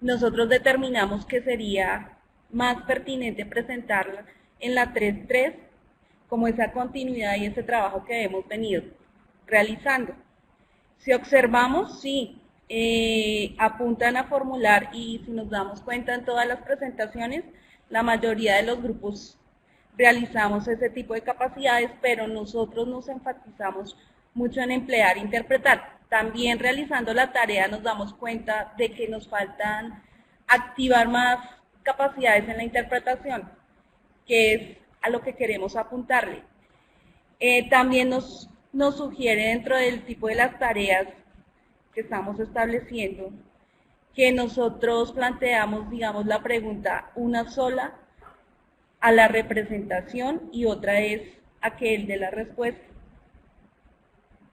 nosotros determinamos que sería más pertinente presentarla en la 3.3 como esa continuidad y ese trabajo que hemos venido realizando. Si observamos, sí, apuntan a formular, y si nos damos cuenta en todas las presentaciones, la mayoría de los grupos realizamos ese tipo de capacidades, pero nosotros nos enfatizamos mucho en emplear e interpretar. También realizando la tarea nos damos cuenta de que nos faltan activar más capacidades en la interpretación, que es a lo que queremos apuntarle. También nos sugiere dentro del tipo de las tareas que estamos estableciendo, que nosotros planteamos, digamos, la pregunta una sola a la representación y otra es aquel de la respuesta.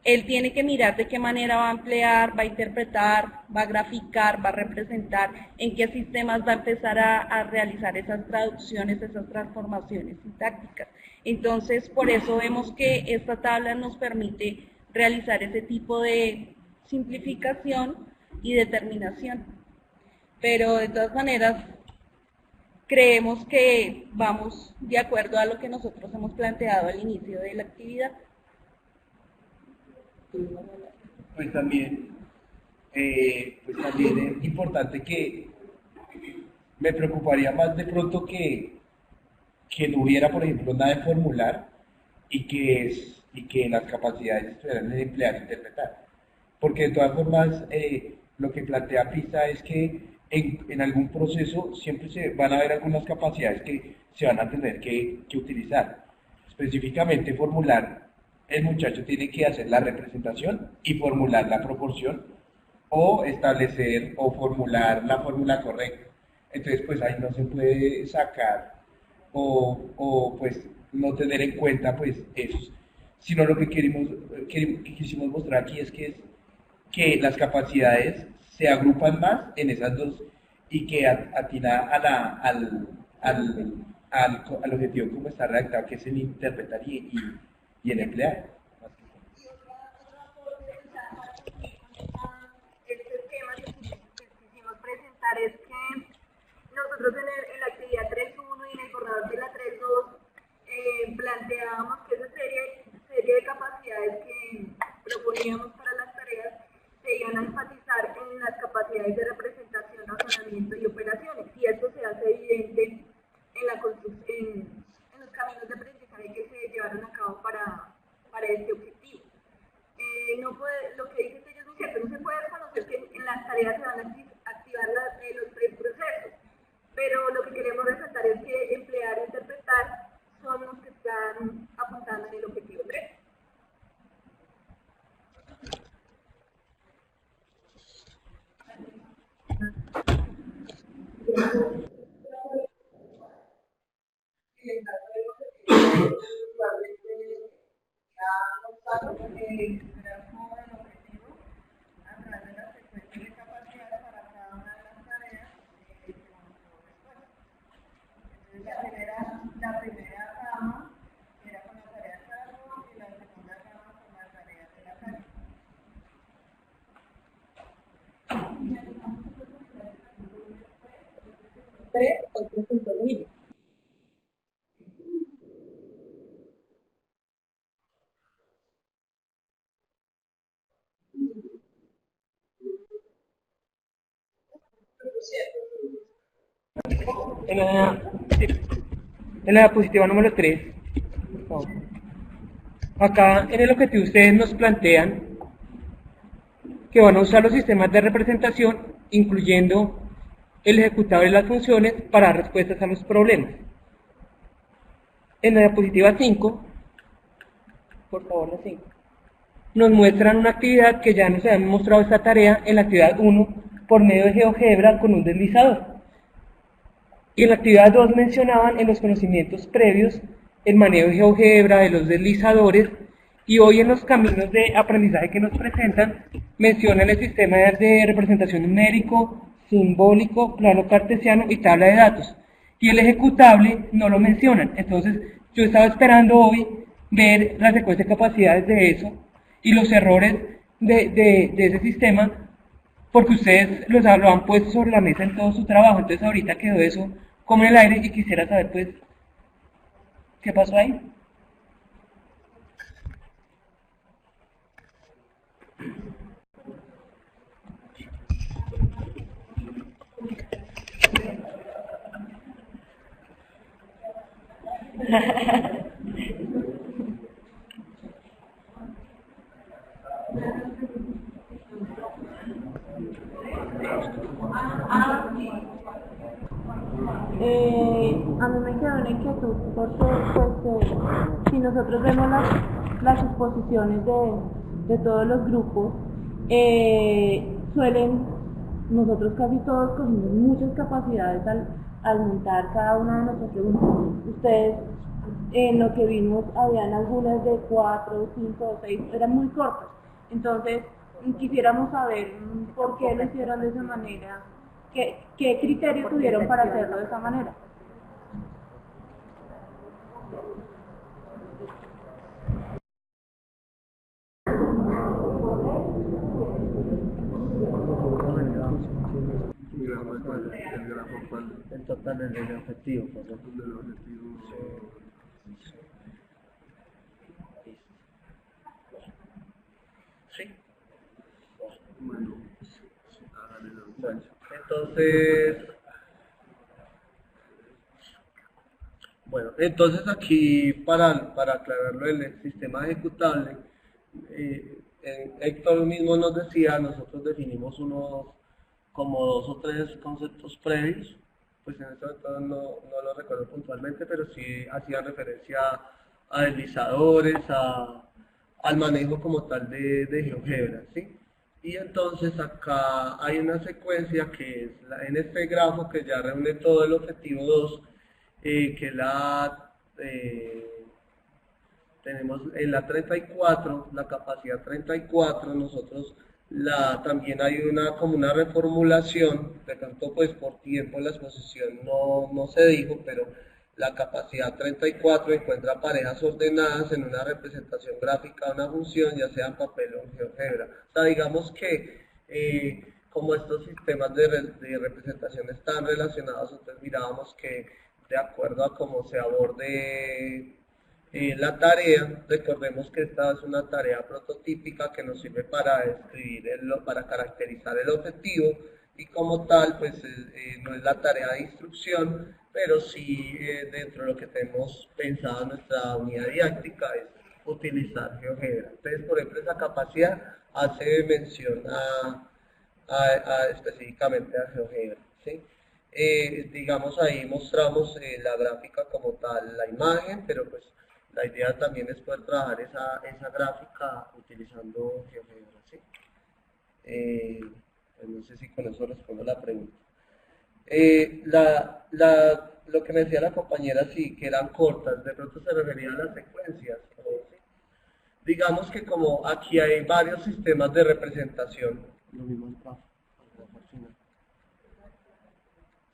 Él tiene que mirar de qué manera va a emplear, va a interpretar, va a graficar, va a representar, en qué sistemas va a empezar a realizar esas traducciones, esas transformaciones sintácticas. Entonces, por eso vemos que esta tabla nos permite realizar ese tipo de simplificación y determinación. Pero de todas maneras, creemos que vamos de acuerdo a lo que nosotros hemos planteado al inicio de la actividad.
Pues también es importante que me preocuparía más de pronto que no hubiera, por ejemplo, nada de formular y que las capacidades estuvieran de emplear e interpretar. Porque de todas formas, lo que plantea PISA es que en algún proceso siempre se van a haber algunas capacidades que se van a tener que utilizar. Específicamente formular, el muchacho tiene que hacer la representación y formular la proporción, o establecer o formular la fórmula correcta. Entonces, pues ahí no se puede sacar o pues no tener en cuenta pues eso, sino lo que quisimos mostrar aquí es que las capacidades se agrupan más en esas dos y que atina al objetivo como está redactado, que es el interpretar y el emplear.
Este esquema que quisimos presentar es que nosotros en la actividad 3.1 y en el borrador de la 3.2 planteábamos que esa serie de capacidades que proponíamos para las tareas se iban a enfatizar en las capacidades de representación, razonamiento y operaciones, y esto se hace evidente en la construcción, en los caminos de aprendizaje que se llevaron a cabo para este objetivo. Lo que dicen ellos es cierto, no se puede reconocer que en las tareas se van a activar los tres procesos, pero lo que queremos resaltar es que emplear e interpretar son los que están apuntando en el objetivo 3. La primera rama era con la tarea de cargo y la segunda rama con las tareas de la carga.
En la diapositiva número 3, acá en el objetivo ustedes nos plantean que van a usar los sistemas de representación, incluyendo el ejecutable de las funciones, para dar respuestas a los problemas. En la diapositiva 5, por favor, la 5, nos muestran una actividad que ya nos habían mostrado esta tarea en la actividad 1 por medio de GeoGebra con un deslizador. Y en la actividad 2 mencionaban en los conocimientos previos el manejo de GeoGebra, de los deslizadores, y hoy en los caminos de aprendizaje que nos presentan mencionan el sistema de representación numérico, simbólico, plano cartesiano y tabla de datos. Y el ejecutable no lo mencionan. Entonces yo estaba esperando hoy ver la secuencia de capacidades de eso y los errores de ese sistema, porque ustedes lo han puesto sobre la mesa en todo su trabajo. Entonces ahorita quedó eso como en el aire y quisiera saber pues qué pasó ahí.
A mí me quedó una inquietud porque si nosotros vemos las exposiciones de todos los grupos, nosotros casi todos cogimos muchas capacidades al montar cada una de nuestras preguntas. Ustedes, en lo que vimos, habían algunas de 4, 5 o 6, eran muy cortas. Entonces, quisiéramos saber por qué lo hicieron de esa manera, qué criterios tuvieron para hacerlo de esa manera.
El total del objetivo.
Sí. Entonces aquí para aclararlo el sistema ejecutable, Héctor mismo nos decía, nosotros definimos como 2 o 3 conceptos previos, pues en este momento no lo recuerdo puntualmente, pero sí hacían referencia a deslizadores, al manejo como tal de GeoGebra, ¿sí? Y entonces acá hay una secuencia que es en este grafo que ya reúne todo el objetivo 2, que tenemos en la 34, la capacidad 34, nosotros también hay como una reformulación, de tanto pues por tiempo la exposición no se dijo, pero la capacidad 34 encuentra parejas ordenadas en una representación gráfica de una función, ya sea en papel o en GeoGebra. O sea, digamos que como estos sistemas de representación están relacionados, entonces mirábamos que de acuerdo a cómo se aborde la tarea, recordemos que esta es una tarea prototípica que nos sirve para para caracterizar el objetivo, y como tal, pues no es la tarea de instrucción, pero sí dentro de lo que tenemos pensado en nuestra unidad didáctica es utilizar GeoGebra. Entonces, por ejemplo, esa capacidad hace mención específicamente a GeoGebra, ¿sí? Digamos, ahí mostramos la gráfica como tal, la imagen, pero pues la idea también es poder trabajar esa gráfica utilizando GeoGebra, ¿sí? Pues no sé si con eso respondo la pregunta. Lo que me decía la compañera, sí, que eran cortas, de pronto se refería a las secuencias, ¿sí? Digamos que como aquí hay varios sistemas de representación, lo mismo en grafo,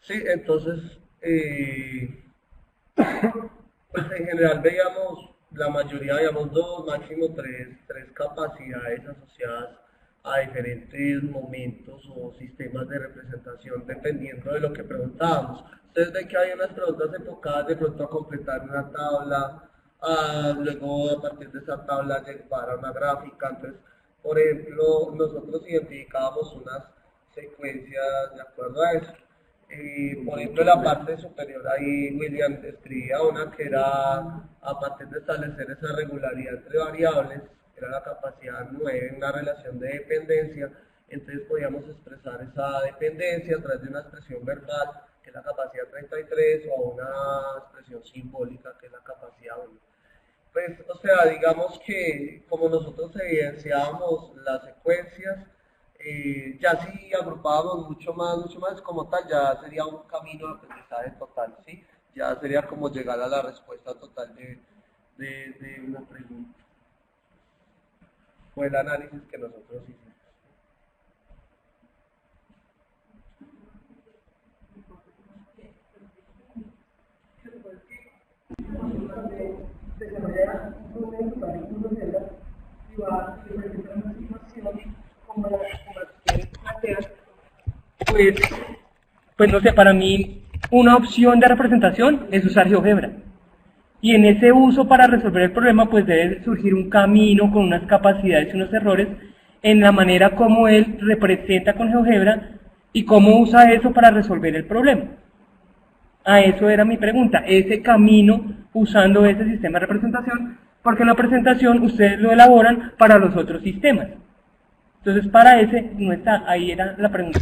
sí, entonces, pues en general veíamos, la mayoría veíamos dos, máximo tres capacidades asociadas a diferentes momentos o sistemas de representación dependiendo de lo que preguntábamos. Ustedes ven que hay unas preguntas enfocadas de pronto a completar una tabla, luego a partir de esa tabla llevar a una gráfica. Entonces, por ejemplo, nosotros identificábamos unas secuencias de acuerdo a eso. Por ejemplo, en la parte superior ahí William escribía una que era a partir de establecer esa regularidad entre variables, era la capacidad 9, una relación de dependencia. Entonces podíamos expresar esa dependencia a través de una expresión verbal, que es la capacidad 33, o una expresión simbólica, que es la capacidad 1. Pues, o sea, digamos que como nosotros evidenciábamos las secuencias, ya si agrupábamos mucho más como tal, ya sería un camino de aprendizaje total, ¿sí? Ya sería como llegar a la respuesta total de una pregunta. Fue el análisis que nosotros hicimos.
Pues no sé, para mí una opción de representación es usar GeoGebra. Y en ese uso para resolver el problema pues debe surgir un camino con unas capacidades y unos errores en la manera como él representa con GeoGebra y cómo usa eso para resolver el problema. A eso era mi pregunta, ese camino usando ese sistema de representación, porque en la presentación ustedes lo elaboran para los otros sistemas. Entonces para ese no está, ahí era la pregunta.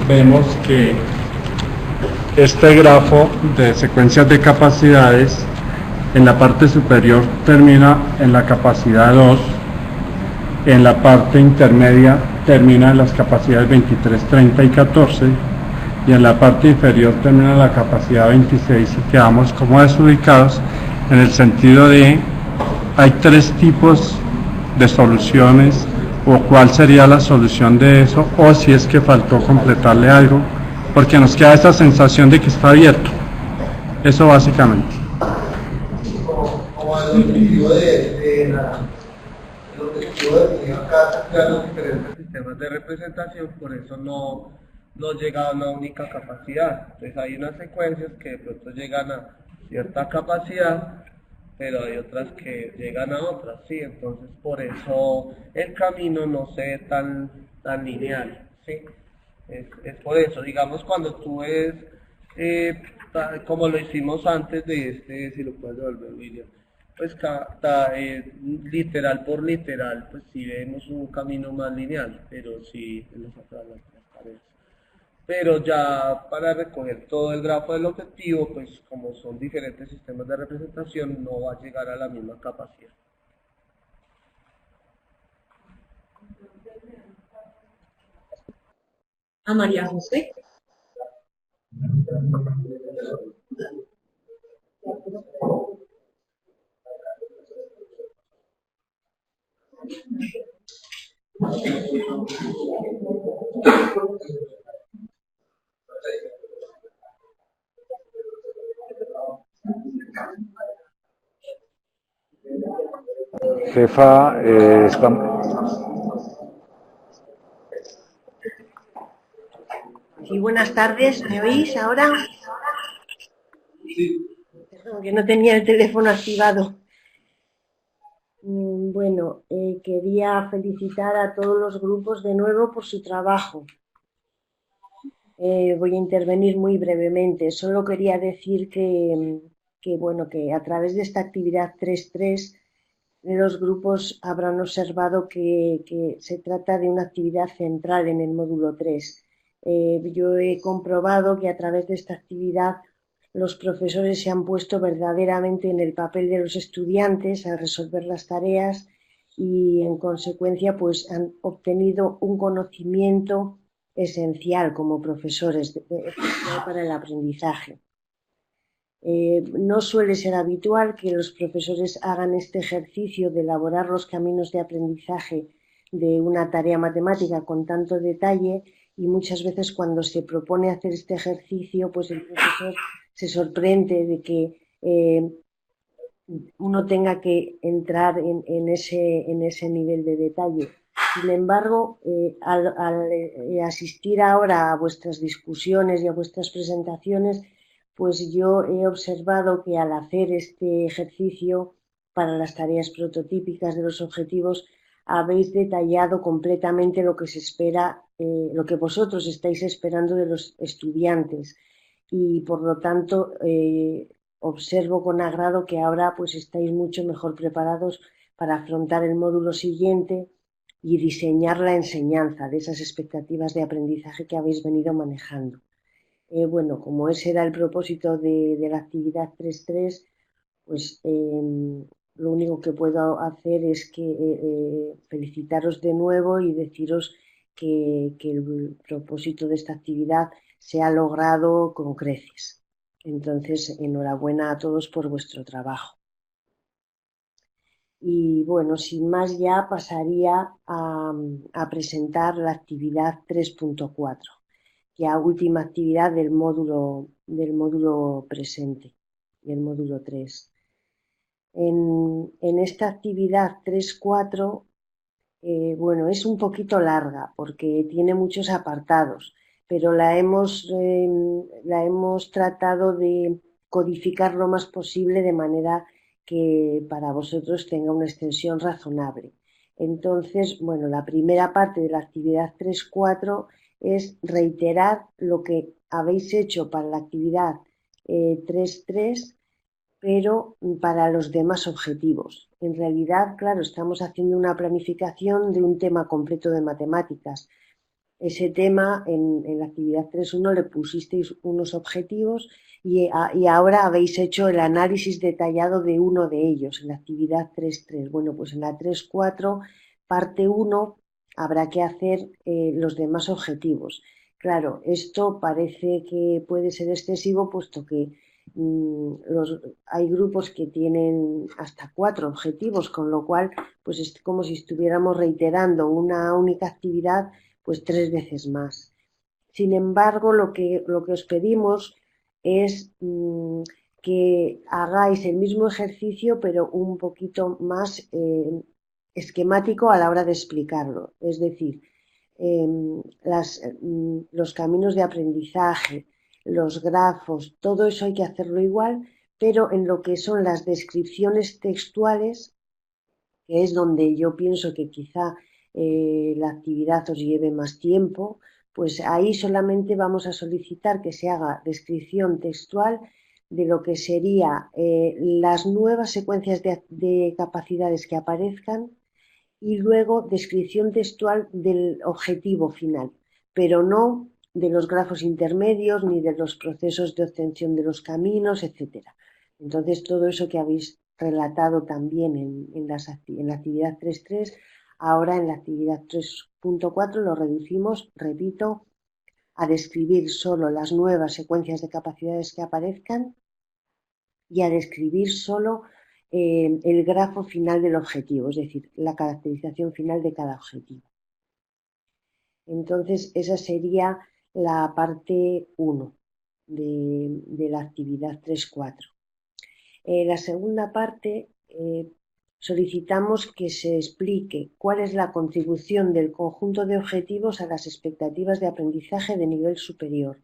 Vemos que este grafo de secuencias de capacidades en la parte superior termina en la capacidad 2, en la parte intermedia termina en las capacidades 23, 30 y 14, y en la parte inferior termina la capacidad 26, y quedamos como desubicados en el sentido de hay tres tipos de soluciones, o cuál sería la solución de eso, o si es que faltó completarle algo, porque nos queda esa sensación de que está abierto. Eso básicamente.
Como el objetivo de acá crear los diferentes sistemas de representación, por eso no llega a una única capacidad. Entonces hay unas secuencias que de pronto llegan a cierta capacidad, pero hay otras que llegan a otras, ¿sí? Entonces por eso el camino no se ve tan lineal, ¿sí? Es por eso, digamos, cuando tú ves, como lo hicimos antes de si lo puedes devolver, William, pues literal por literal, pues sí vemos un camino más lineal, pero sí en las tareas. Pero ya para recoger todo el grafo del objetivo, pues como son diferentes sistemas de representación, no va a llegar a la misma capacidad.
A María José.
Jefa,
Sí, buenas tardes, ¿me oís ahora? Perdón, que no tenía el teléfono activado. Bueno, quería felicitar a todos los grupos de nuevo por su trabajo. Voy a intervenir muy brevemente. Solo quería decir bueno, que a través de esta actividad 3.3 los grupos habrán observado que se trata de una actividad central en el módulo 3. Yo he comprobado que a través de esta actividad los profesores se han puesto verdaderamente en el papel de los estudiantes al resolver las tareas y en consecuencia pues han obtenido un conocimiento esencial como profesores para el aprendizaje. No suele ser habitual que los profesores hagan este ejercicio de elaborar los caminos de aprendizaje de una tarea matemática con tanto detalle y muchas veces cuando se propone hacer este ejercicio pues el profesor se sorprende de que uno tenga que entrar en ese nivel de detalle. Sin embargo, al asistir ahora a vuestras discusiones y a vuestras presentaciones, pues yo he observado que al hacer este ejercicio para las tareas prototípicas de los objetivos, habéis detallado completamente lo que se espera, lo que vosotros estáis esperando de los estudiantes y por lo tanto observo con agrado que ahora pues estáis mucho mejor preparados para afrontar el módulo siguiente y diseñar la enseñanza de esas expectativas de aprendizaje que habéis venido manejando. Bueno, como ese era el propósito de la actividad 3.3, pues lo único que puedo hacer es que felicitaros de nuevo y deciros que el propósito de esta actividad se ha logrado con creces. Entonces, enhorabuena a todos por vuestro trabajo. Y bueno, sin más ya pasaría a presentar la actividad 3.4. Ya última actividad del módulo presente, del módulo 3. En esta actividad 3.4, bueno, es un poquito larga porque tiene muchos apartados, pero la hemos tratado de codificar lo más posible de manera que para vosotros tenga una extensión razonable. Entonces, bueno, la primera parte de la actividad 3.4 es reiterar lo que habéis hecho para la actividad 3.3, pero para los demás objetivos. En realidad, claro, estamos haciendo una planificación de un tema completo de matemáticas. Ese tema en la actividad 3.1 le pusisteis unos objetivos y ahora habéis hecho el análisis detallado de uno de ellos en la actividad 3.3. Bueno, pues en la 3.4, parte 1, habrá que hacer los demás objetivos. Claro, esto parece que puede ser excesivo puesto que hay grupos que tienen hasta 4 objetivos, con lo cual pues es como si estuviéramos reiterando una única actividad pues 3 veces más. Sin embargo, lo que os pedimos es que hagáis el mismo ejercicio pero un poquito más esquemático a la hora de explicarlo. Es decir, los caminos de aprendizaje, los grafos, todo eso hay que hacerlo igual, pero en lo que son las descripciones textuales, que es donde yo pienso que quizá la actividad os lleve más tiempo, pues ahí solamente vamos a solicitar que se haga descripción textual de lo que sería las nuevas secuencias de capacidades que aparezcan y luego descripción textual del objetivo final, pero no de los grafos intermedios ni de los procesos de obtención de los caminos, etc. Entonces, todo eso que habéis relatado también en la actividad 3.3, ahora en la actividad 3.4 lo reducimos, repito, a describir solo las nuevas secuencias de capacidades que aparezcan y a describir solo el grafo final del objetivo, es decir, la caracterización final de cada objetivo. Entonces, esa sería la parte 1 de la actividad 3.4. La segunda parte, solicitamos que se explique cuál es la contribución del conjunto de objetivos a las expectativas de aprendizaje de nivel superior.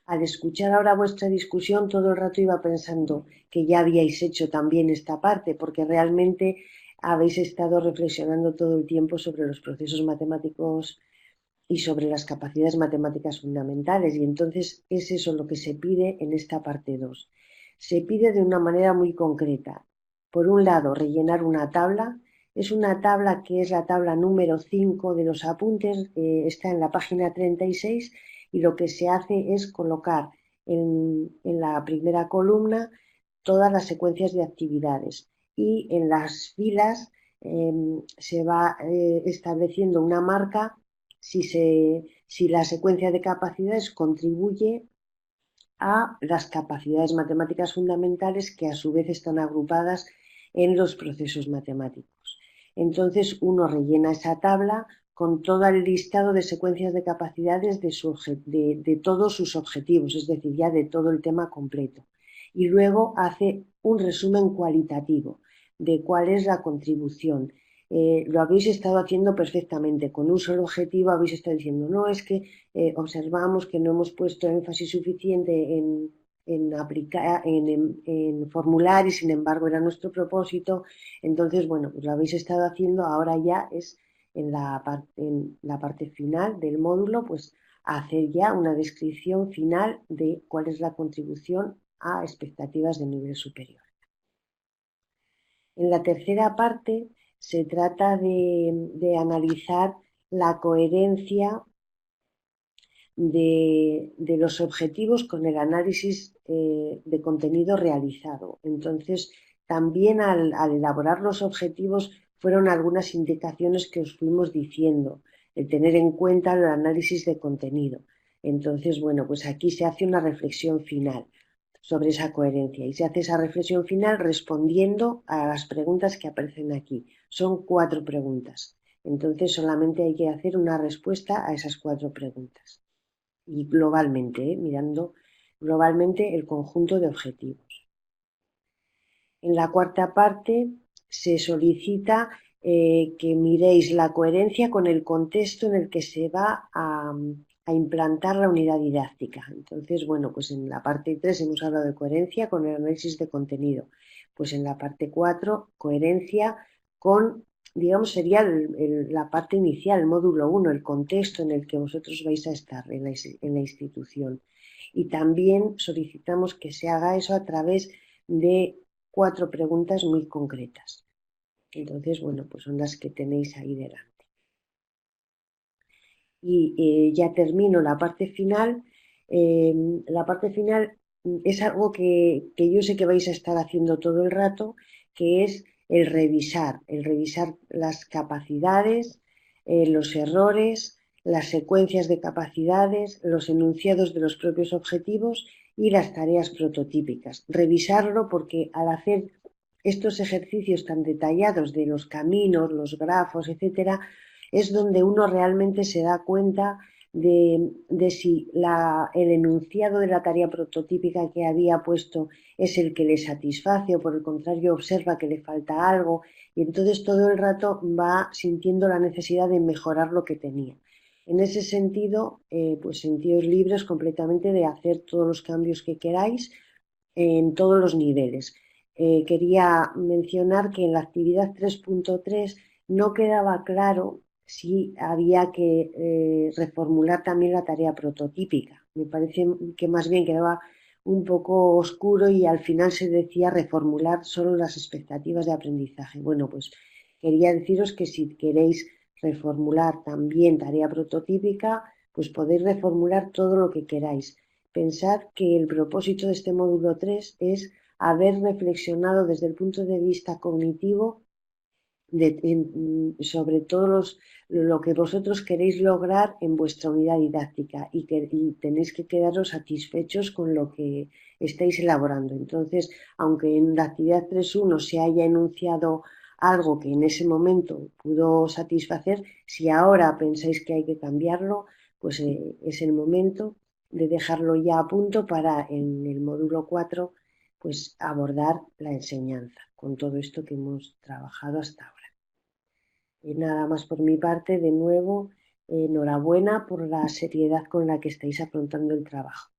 Al escuchar ahora vuestra discusión, todo el rato iba pensando que ya habíais hecho también esta parte, porque realmente habéis estado reflexionando todo el tiempo sobre los procesos matemáticos y sobre las capacidades matemáticas fundamentales, y entonces es eso lo que se pide en esta parte 2. Se pide de una manera muy concreta. Por un lado, rellenar una tabla. Es una tabla que es la tabla número 5 de los apuntes, está en la página 36, y lo que se hace es colocar en la primera columna todas las secuencias de actividades, y en las filas se va estableciendo una marca si la secuencia de capacidades contribuye a las capacidades matemáticas fundamentales, que a su vez están agrupadas en los procesos matemáticos. Entonces uno rellena esa tabla con todo el listado de secuencias de capacidades de todos sus objetivos, es decir, ya de todo el tema completo. Y luego hace un resumen cualitativo de cuál es la contribución. Lo habéis estado haciendo perfectamente, con un solo objetivo habéis estado diciendo, no, es que observamos que no hemos puesto énfasis suficiente en formular, y sin embargo era nuestro propósito. Entonces, bueno, pues lo habéis estado haciendo, ahora ya es en la parte final del módulo, pues hacer ya una descripción final de cuál es la contribución a expectativas de nivel superior. En la tercera parte se trata de analizar la coherencia de los objetivos con el análisis de contenido realizado. Entonces, también al elaborar los objetivos fueron algunas indicaciones que os fuimos diciendo, el tener en cuenta el análisis de contenido. Entonces, bueno, pues aquí se hace una reflexión final sobre esa coherencia, y se hace esa reflexión final respondiendo a las preguntas que aparecen aquí. Son 4 preguntas. Entonces, solamente hay que hacer una respuesta a esas 4 preguntas. Y globalmente, mirando globalmente el conjunto de objetivos. En la cuarta parte se solicita que miréis la coherencia con el contexto en el que se va a implantar la unidad didáctica. Entonces, bueno, pues en la parte 3 hemos hablado de coherencia con el análisis de contenido. Pues en la parte 4, coherencia con, digamos, sería la parte inicial, el módulo 1, el contexto en el que vosotros vais a estar en la institución. Y también solicitamos que se haga eso a través de 4 preguntas muy concretas. Entonces, bueno, pues son las que tenéis ahí delante. Y ya termino la parte final. La parte final es algo que yo sé que vais a estar haciendo todo el rato, que es el revisar las capacidades, los errores, las secuencias de capacidades, los enunciados de los propios objetivos y las tareas prototípicas. Revisarlo porque al hacer estos ejercicios tan detallados de los caminos, los grafos, etcétera, es donde uno realmente se da cuenta de si el enunciado de la tarea prototípica que había puesto es el que le satisface, o por el contrario observa que le falta algo, y entonces todo el rato va sintiendo la necesidad de mejorar lo que tenía. En ese sentido, pues sentíos libres completamente de hacer todos los cambios que queráis en todos los niveles. Quería mencionar que en la actividad 3.3 no quedaba claro si había que reformular también la tarea prototípica. Me parece que más bien quedaba un poco oscuro y al final se decía reformular solo las expectativas de aprendizaje. Bueno, pues quería deciros que si queréis reformular también tarea prototípica, pues podéis reformular todo lo que queráis. Pensad que el propósito de este módulo 3 es haber reflexionado desde el punto de vista cognitivo sobre todo lo que vosotros queréis lograr en vuestra unidad didáctica y tenéis que quedaros satisfechos con lo que estáis elaborando. Entonces, aunque en la actividad 3.1 se haya enunciado algo que en ese momento pudo satisfacer, si ahora pensáis que hay que cambiarlo, pues es el momento de dejarlo ya a punto para en el módulo 4 pues abordar la enseñanza con todo esto que hemos trabajado hasta ahora. Y nada más por mi parte, de nuevo, enhorabuena por la seriedad con la que estáis afrontando el trabajo.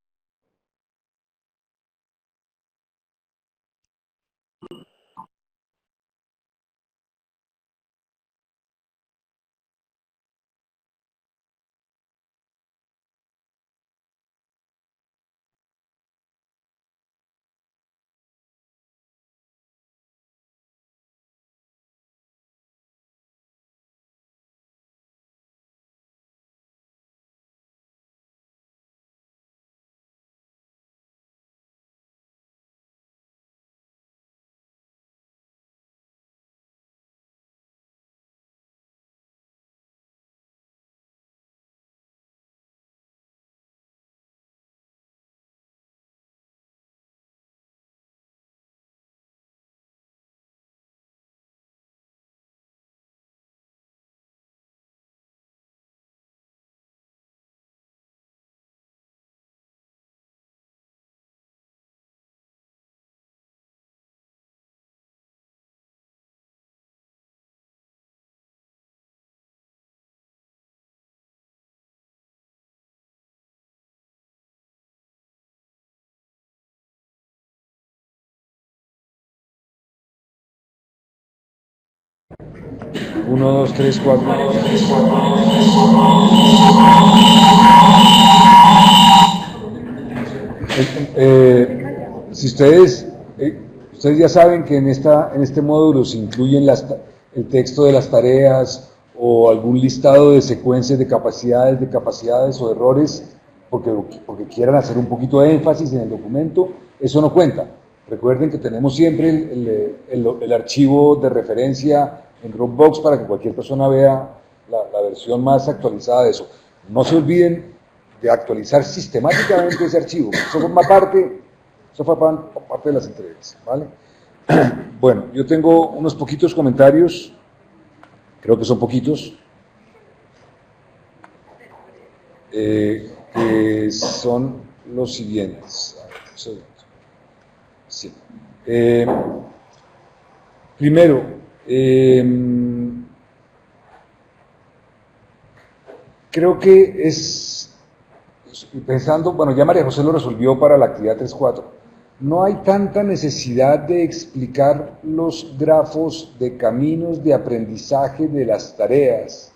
Uno, dos, tres, cuatro. Si ustedes ya saben que en este módulo se incluyen el texto de las tareas o algún listado de secuencias de capacidades o errores, porque quieran hacer un poquito de énfasis en el documento, eso no cuenta. Recuerden que tenemos siempre el archivo de referencia en Dropbox para que cualquier persona vea la versión más actualizada de eso. No se olviden de actualizar sistemáticamente ese archivo, eso forma parte de las entregas, ¿vale? Bueno, yo tengo unos poquitos comentarios, creo que son poquitos, que son los siguientes. Sí. Primero, creo que pensando, bueno, ya María José lo resolvió para la actividad 3.4, no hay tanta necesidad de explicar los grafos de caminos de aprendizaje de las tareas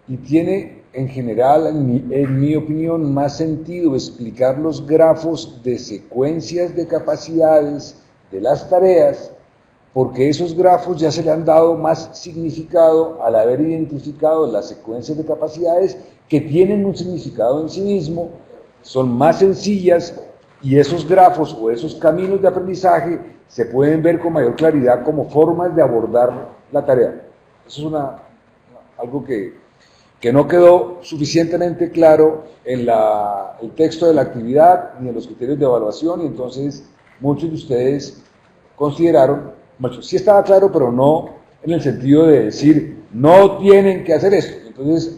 y tiene en general, en mi opinión, más sentido explicar los grafos de secuencias de capacidades de las tareas, porque esos grafos ya se le han dado más significado al haber identificado las secuencias de capacidades que tienen un significado en sí mismo, son más sencillas y esos grafos o esos caminos de aprendizaje se pueden ver con mayor claridad como formas de abordar la tarea. Eso es algo que no quedó suficientemente claro en el texto de la actividad ni en los criterios de evaluación, y entonces muchos de ustedes consideraron, sí estaba claro, pero no en el sentido de decir, no tienen que hacer esto. Entonces,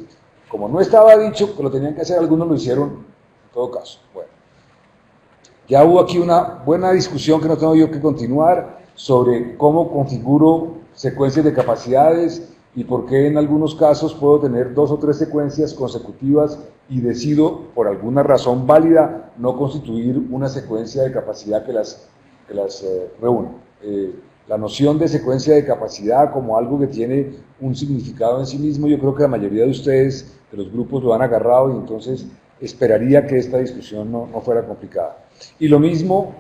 como no estaba dicho que lo tenían que hacer, algunos lo hicieron en todo caso. Bueno, ya hubo aquí una buena discusión que no tengo yo que continuar sobre cómo configuro secuencias de capacidades y por qué en algunos casos puedo tener 2 o 3 secuencias consecutivas y decido, por alguna razón válida, no constituir una secuencia de capacidad que las reúna. La noción de secuencia de capacidad como algo que tiene un significado en sí mismo, yo creo que la mayoría de ustedes, de los grupos, lo han agarrado, y entonces esperaría que esta discusión no fuera complicada. Y lo mismo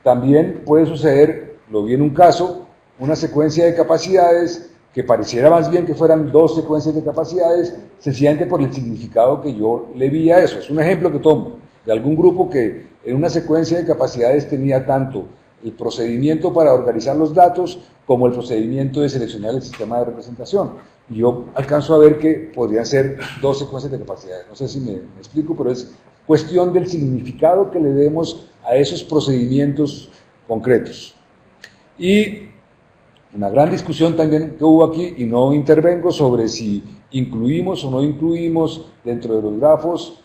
también puede suceder, lo vi en un caso, una secuencia de capacidades que pareciera más bien que fueran 2 secuencias de capacidades, sencillamente por el significado que yo le vi a eso. Es un ejemplo que tomo de algún grupo que en una secuencia de capacidades tenía tanto el procedimiento para organizar los datos como el procedimiento de seleccionar el sistema de representación. Y yo alcanzo a ver que podrían ser 2 secuencias de capacidades. No sé si me explico, pero es cuestión del significado que le demos a esos procedimientos concretos. Y una gran discusión también que hubo aquí, y no intervengo, sobre si incluimos o no incluimos dentro de los grafos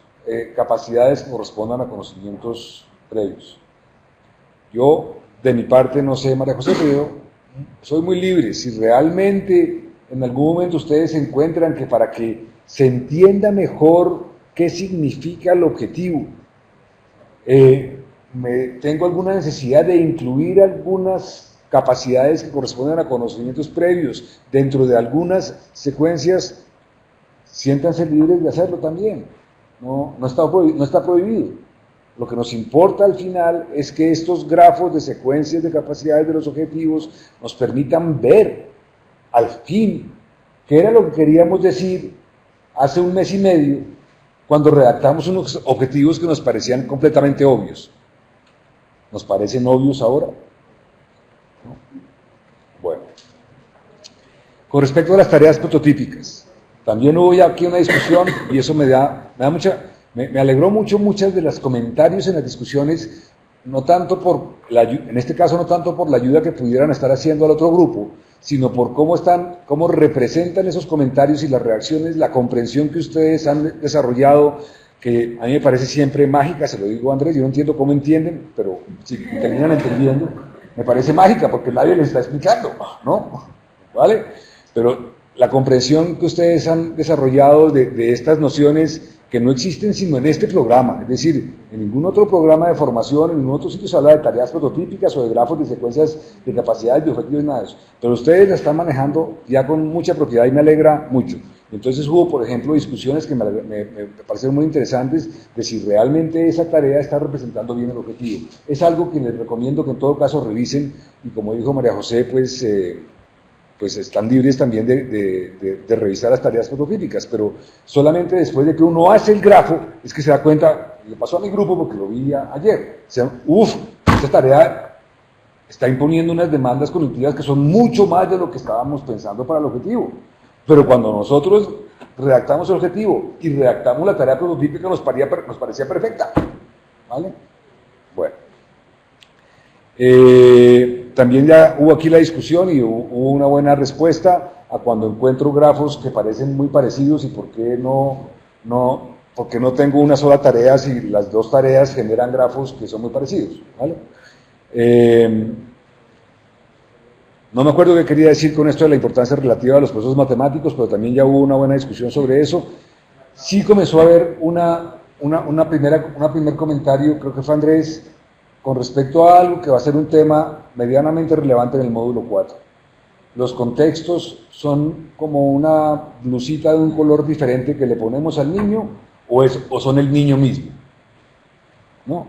capacidades que correspondan a conocimientos previos. Yo, de mi parte, no sé, María José, pero soy muy libre. Si realmente en algún momento ustedes encuentran que para que se entienda mejor qué significa el objetivo, tengo alguna necesidad de incluir algunas capacidades que corresponden a conocimientos previos dentro de algunas secuencias, siéntanse libres de hacerlo también. No está prohibido. Lo que nos importa al final es que estos grafos de secuencias de capacidades de los objetivos nos permitan ver al fin qué era lo que queríamos decir hace un mes y medio cuando redactamos unos objetivos que nos parecían completamente obvios. ¿Nos parecen obvios ahora? ¿No? Bueno. Con respecto a las tareas prototípicas, también hubo ya aquí una discusión y eso me alegró mucho muchas de los comentarios en las discusiones, no tanto en este caso no tanto por la ayuda que pudieran estar haciendo al otro grupo, sino por cómo representan esos comentarios y las reacciones, la comprensión que ustedes han desarrollado, que a mí me parece siempre mágica, se lo digo a Andrés, yo no entiendo cómo entienden, pero si terminan entendiendo, me parece mágica porque nadie les está explicando, ¿no? ¿Vale? Pero la comprensión que ustedes han desarrollado de estas nociones que no existen sino en este programa, es decir, en ningún otro programa de formación, en ningún otro sitio se habla de tareas prototípicas o de grafos de secuencias de capacidades, de objetivos, nada de eso, pero ustedes la están manejando ya con mucha propiedad y me alegra mucho. Entonces hubo, por ejemplo, discusiones que me parecieron muy interesantes de si realmente esa tarea está representando bien el objetivo. Es algo que les recomiendo que en todo caso revisen y como dijo María José, pues están libres también de revisar las tareas prototípicas, pero solamente después de que uno hace el grafo es que se da cuenta, le pasó a mi grupo porque lo vi ayer, esta tarea está imponiendo unas demandas cognitivas que son mucho más de lo que estábamos pensando para el objetivo, pero cuando nosotros redactamos el objetivo y redactamos la tarea prototípica nos parecía perfecta, ¿vale? Bueno. También ya hubo aquí la discusión y hubo una buena respuesta a cuando encuentro grafos que parecen muy parecidos y por qué porque no tengo una sola tarea si las dos tareas generan grafos que son muy parecidos, ¿vale? No me acuerdo qué quería decir con esto de la importancia relativa a los procesos matemáticos, pero también ya hubo una buena discusión sobre eso. Sí comenzó a haber un primer comentario, creo que fue Andrés, con respecto a algo que va a ser un tema medianamente relevante en el módulo 4. Los contextos son como una blusita de un color diferente que le ponemos al niño o son el niño mismo, ¿no?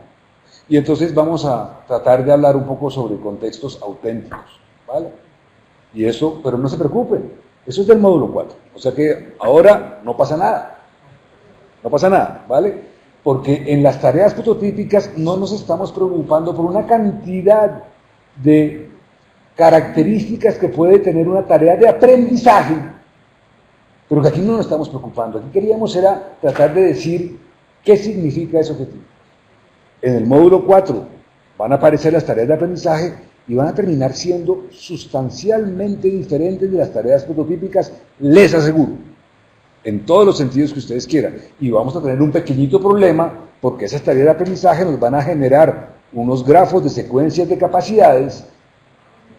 Y entonces vamos a tratar de hablar un poco sobre contextos auténticos, ¿vale? Y eso, pero no se preocupen, eso es del módulo 4, o sea que ahora no pasa nada, ¿vale? Porque en las tareas prototípicas no nos estamos preocupando por una cantidad de características que puede tener una tarea de aprendizaje, pero que aquí no nos estamos preocupando. Aquí queríamos era tratar de decir qué significa ese objetivo. En el módulo 4 van a aparecer las tareas de aprendizaje y van a terminar siendo sustancialmente diferentes de las tareas prototípicas, les aseguro. En todos los sentidos que ustedes quieran, y vamos a tener un pequeñito problema, porque esas tareas de aprendizaje nos van a generar unos grafos de secuencias de capacidades,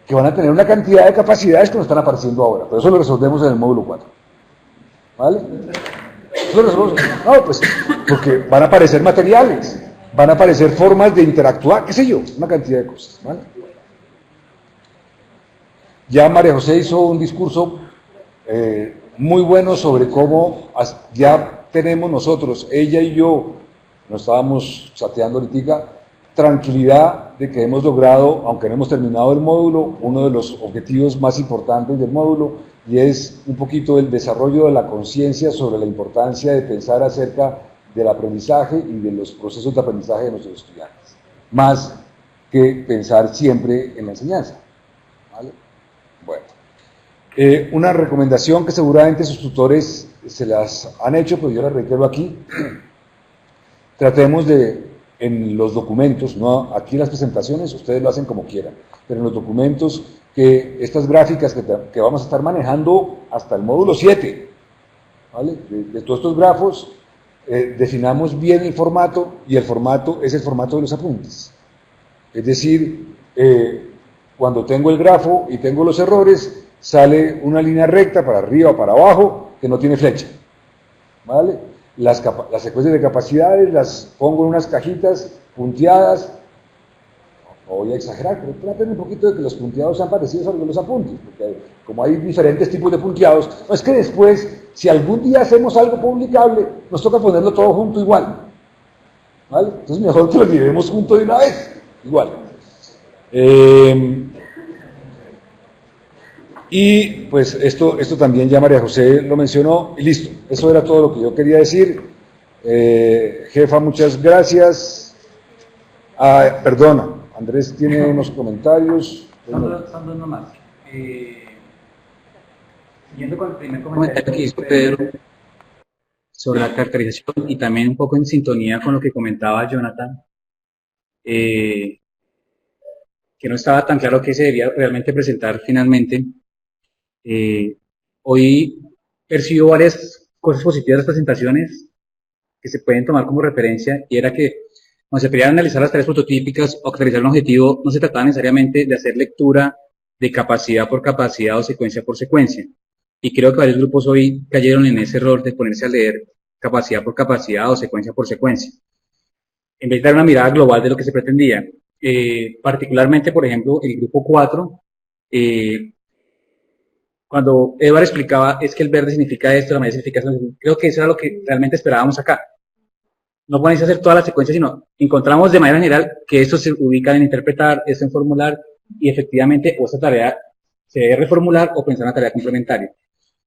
que van a tener una cantidad de capacidades que nos están apareciendo ahora, pero eso lo resolvemos en el módulo 4, ¿vale? Eso lo resolvemos, no, pues, porque van a aparecer materiales, van a aparecer formas de interactuar, qué sé yo, una cantidad de cosas, ¿vale? Ya María José hizo un discurso muy bueno sobre cómo ya tenemos nosotros, ella y yo, nos estábamos chateando ahorita, tranquilidad de que hemos logrado, aunque no hemos terminado el módulo, uno de los objetivos más importantes del módulo, y es un poquito el desarrollo de la conciencia sobre la importancia de pensar acerca del aprendizaje y de los procesos de aprendizaje de nuestros estudiantes. Más que pensar siempre en la enseñanza. ¿Vale? Bueno, una recomendación que seguramente sus tutores se las han hecho, pero yo la reitero aquí. Tratemos de, en los documentos, no aquí en las presentaciones, ustedes lo hacen como quieran, pero en los documentos, que estas gráficas que vamos a estar manejando hasta el módulo 7, ¿vale? De todos estos grafos, definamos bien el formato, y el formato es el formato de los apuntes. Es decir, cuando tengo el grafo y tengo los errores, sale una línea recta para arriba o para abajo que no tiene flecha, ¿vale? Las secuencias de capacidades las pongo en unas cajitas punteadas. No voy a exagerar, pero traten un poquito de que los punteados sean parecidos a los de los apuntes, porque como hay diferentes tipos de punteados, no es que después, si algún día hacemos algo publicable, nos toca ponerlo todo junto igual, ¿vale? Entonces mejor que lo llevemos junto de una vez, igual. Y pues esto también ya María José lo mencionó, y listo, eso era todo lo que yo quería decir. Jefa, muchas gracias. Perdona, Andrés tiene unos comentarios.
Son dos nomás. Siguiendo con el primer comentario que hizo Pedro sobre la caracterización y también un poco en sintonía con lo que comentaba Jonathan, que no estaba tan claro qué se debía realmente presentar finalmente. Hoy percibo varias cosas positivas de las presentaciones que se pueden tomar como referencia, y era que cuando se querían analizar las tareas prototípicas o caracterizar un objetivo, no se trataba necesariamente de hacer lectura de capacidad por capacidad o secuencia por secuencia. Y creo que varios grupos hoy cayeron en ese error de ponerse a leer capacidad por capacidad o secuencia por secuencia, en vez de dar una mirada global de lo que se pretendía. Particularmente, por ejemplo, el grupo 4, cuando Edward explicaba es que el verde significa esto, la amarilla significa esto, creo que eso era lo que realmente esperábamos acá. No ponerse a hacer todas las secuencias, sino encontramos de manera general que esto se ubica en interpretar, esto en formular, y efectivamente o esta tarea se debe reformular o pensar una tarea complementaria.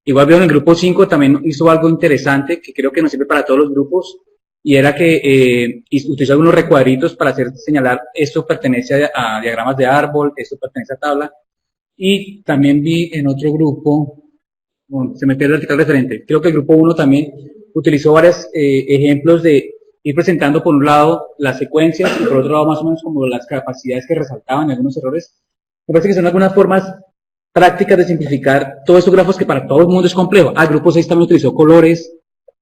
Igual veo en el grupo 5 también hizo algo interesante que creo que nos sirve para todos los grupos, y era que utilizó algunos recuadritos para señalar esto pertenece a diagramas de árbol, esto pertenece a tabla. Y también vi en otro grupo, bueno, se me pierde el artículo referente, creo que el grupo 1 también utilizó varios ejemplos de ir presentando por un lado las secuencias y por otro lado más o menos como las capacidades que resaltaban algunos errores. Me parece que son algunas formas prácticas de simplificar todos estos grafos que para todo el mundo es complejo. El grupo 6 también utilizó colores.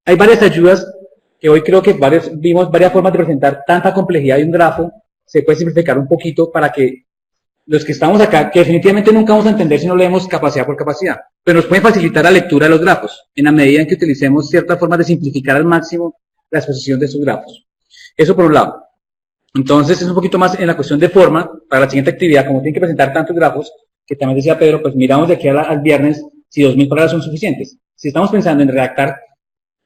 Hay varias ayudas que hoy creo que vimos varias formas de presentar tanta complejidad de un grafo. Se puede simplificar un poquito para que los que estamos acá, que definitivamente nunca vamos a entender si no leemos capacidad por capacidad, pero nos puede facilitar la lectura de los grafos, en la medida en que utilicemos ciertas formas de simplificar al máximo la exposición de esos grafos. Eso por un lado. Entonces es un poquito más en la cuestión de forma, para la siguiente actividad, como tienen que presentar tantos grafos, que también decía Pedro, pues miramos de aquí al viernes si 2000 palabras son suficientes. Si estamos pensando en redactar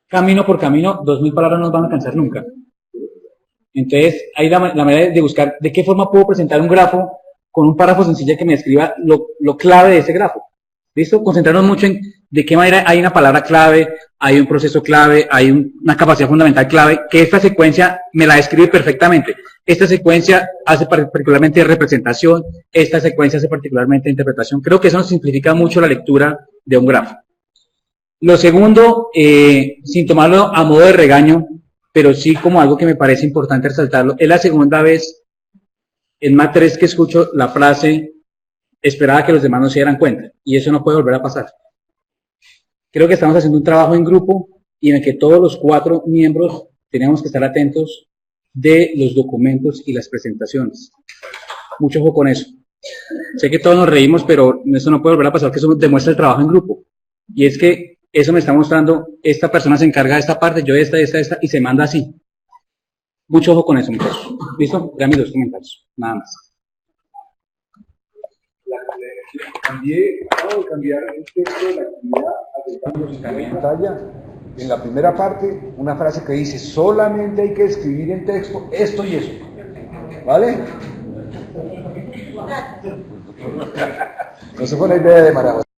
camino por camino, 2000 palabras no nos van a alcanzar nunca. Entonces hay la manera de buscar de qué forma puedo presentar un grafo con un párrafo sencillo que me describa lo clave de ese grafo. ¿Listo? Concentrarnos mucho en de qué manera hay una palabra clave, hay un proceso clave, hay una capacidad fundamental clave, que esta secuencia me la describe perfectamente. Esta secuencia hace particularmente representación, esta secuencia hace particularmente interpretación. Creo que eso nos simplifica mucho la lectura de un grafo. Lo segundo, sin tomarlo a modo de regaño, pero sí como algo que me parece importante resaltarlo, es la segunda vez en Mat 3 que escucho la frase esperaba que los demás no se dieran cuenta, y eso no puede volver a pasar. Creo que estamos haciendo un trabajo en grupo y en el que todos los 4 miembros tenemos que estar atentos de los documentos y las presentaciones. Mucho ojo con eso. Sé que todos nos reímos, pero eso no puede volver a pasar, que eso demuestra el trabajo en grupo. Y es que eso me está mostrando, esta persona se encarga de esta parte, yo de esta, y se manda así. Mucho ojo con eso, muchachos. ¿Listo? Ya mis 2 comentarios. Nada más.
Acabo de cambiar el texto de la actividad en pantalla. En la primera parte, una frase que dice, solamente hay que escribir en texto esto y eso. ¿Vale? No se fue la idea de María José.